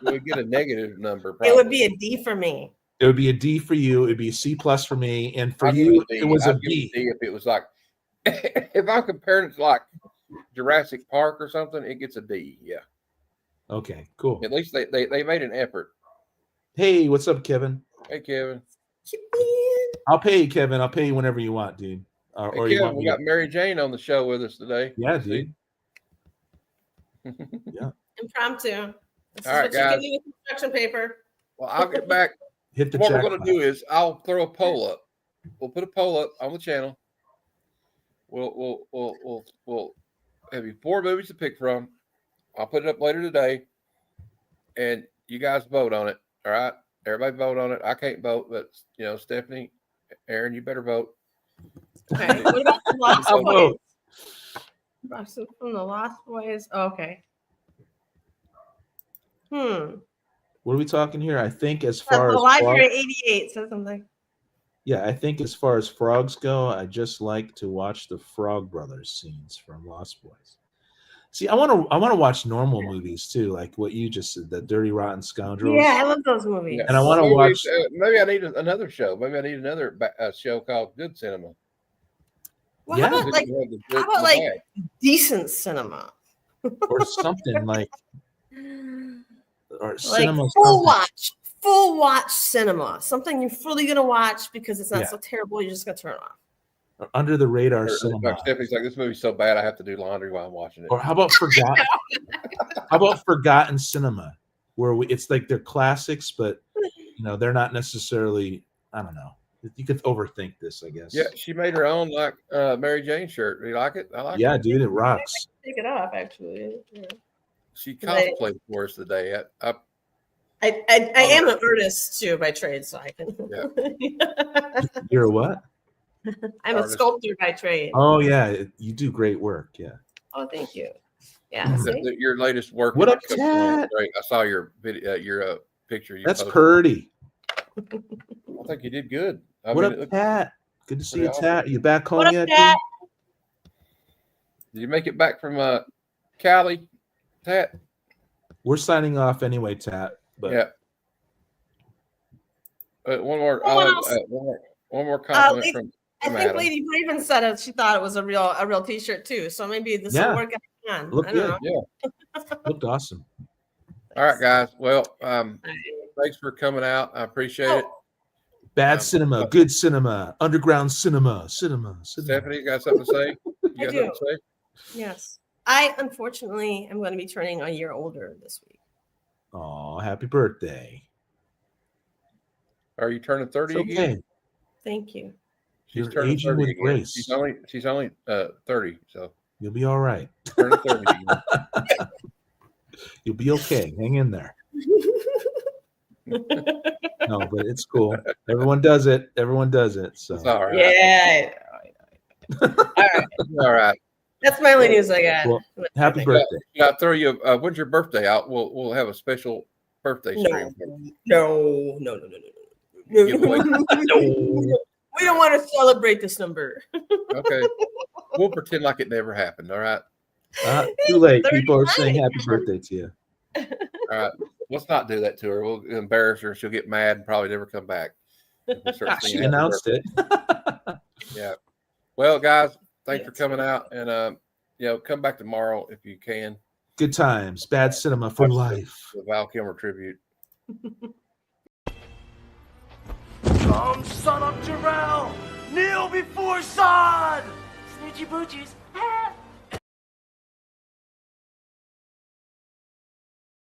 It would get a negative number. Probably. It would be a D for me. it would be a D for you. It'd be a C+ for me, and for I'd give you, a D. it was I'd a give it B. D if it was like, if I'm comparing it to like Jurassic Park or something, it gets a D. Yeah. Okay, cool. At least they made an effort. Hey, what's up, Kevin? Hey, Kevin. I'll pay you, Kevin. I'll pay you whenever you want, dude. Or Hey, you Kevin, want we me got to... Mary Jane on the show with us today. Yeah, See? dude. Yeah. Impromptu. This All is right, what you guys. can do with construction paper. Well, I'll get back. Hit the What we're jackpot. going to do is I'll throw a poll up. We'll put a poll up on the channel. We'll have you 4 movies to pick from. I'll put it up later today, and you guys vote on it. All right, everybody vote on it. I can't vote, but you know, Stephanie, Aaron, you better vote. Okay. What about the Lost I'll Boys? vote. From the Lost Boys. Oh, okay. Hmm. What are we talking here? I think as The far as Library frogs, 88 says something. yeah, I think as far as frogs go, I just like to watch the Frog Brothers scenes from Lost Boys. See, I want to watch normal movies too, like what you just said, the Dirty Rotten Scoundrels. Yeah, I love those movies. And I want to watch. Maybe I need another show. Maybe I need another show called Good Cinema. Well, Yeah. how about like decent cinema? Or something like, or Like cinema. full watch cinema. Something you're fully gonna watch because it's not Yeah. so terrible. You're just gonna turn it off. Or under the radar Or, cinema. like Stephanie's like, this movie's so bad I have to do laundry while I'm watching it. Or how about forgotten? How about forgotten cinema, where it's like they're classics, but you know they're not necessarily. I don't know. You could overthink this, I guess. Yeah, she made her own like Mary Jane shirt. Do you like it? I like it. Yeah, dude, it rocks. Take it off, actually. Yeah. She cosplayed for us today. I am an artist too by trade, so I can. You're a what? I'm a sculptor by trade. Oh yeah, you do great work. Yeah. Oh, thank you. Yeah. see? Your latest work. What up, is coming along Tat? great. I saw your video, your picture. You That's posted. Purdy. I think you did good. What up, Tat? Good to see you, awesome. Tat. You back home What up, yet? Tat? Did you make it back from Cali, Tat? Dude? We're signing off anyway, Tat. But Yeah. One more compliment from I think Adam. Lady Braven said it. She thought it was a real T-shirt too. So maybe this Yeah. will work out. Look I don't good. know. Yeah. looked awesome. All right, guys. Well, thanks for coming out. I appreciate it. Bad cinema, good cinema, underground cinema. Stephanie, you got something to say? You got something to say? Yes. I unfortunately am going to be turning a year older this week. Oh, happy birthday. Are you turning 30 It's again? okay. Thank you. She's You're turning aging 30 with again. grace. She's only 30, so You'll be all right. turning 30 again. You'll be okay. Hang in there. No, but it's cool. Everyone does it. So It's all right. Yeah. All right. All right. That's my only news I got. Well, happy birthday. I'll throw you. When's your birthday out? We'll have a special birthday stream. No. Give away. We don't want to celebrate this number. Okay. We'll pretend like it never happened. All right. Too late. People are saying happy birthday to you. All right. Let's not do that to her. We'll embarrass her. She'll get mad and probably never come back. We'll start She singing happy announced birthday. it. Yeah. Well, guys, thanks for coming out, and come back tomorrow if you can. Good times. Bad cinema for life. The Val Kilmer tribute. Come, son of Jarrell! Kneel before Sod! Snoochie boochies.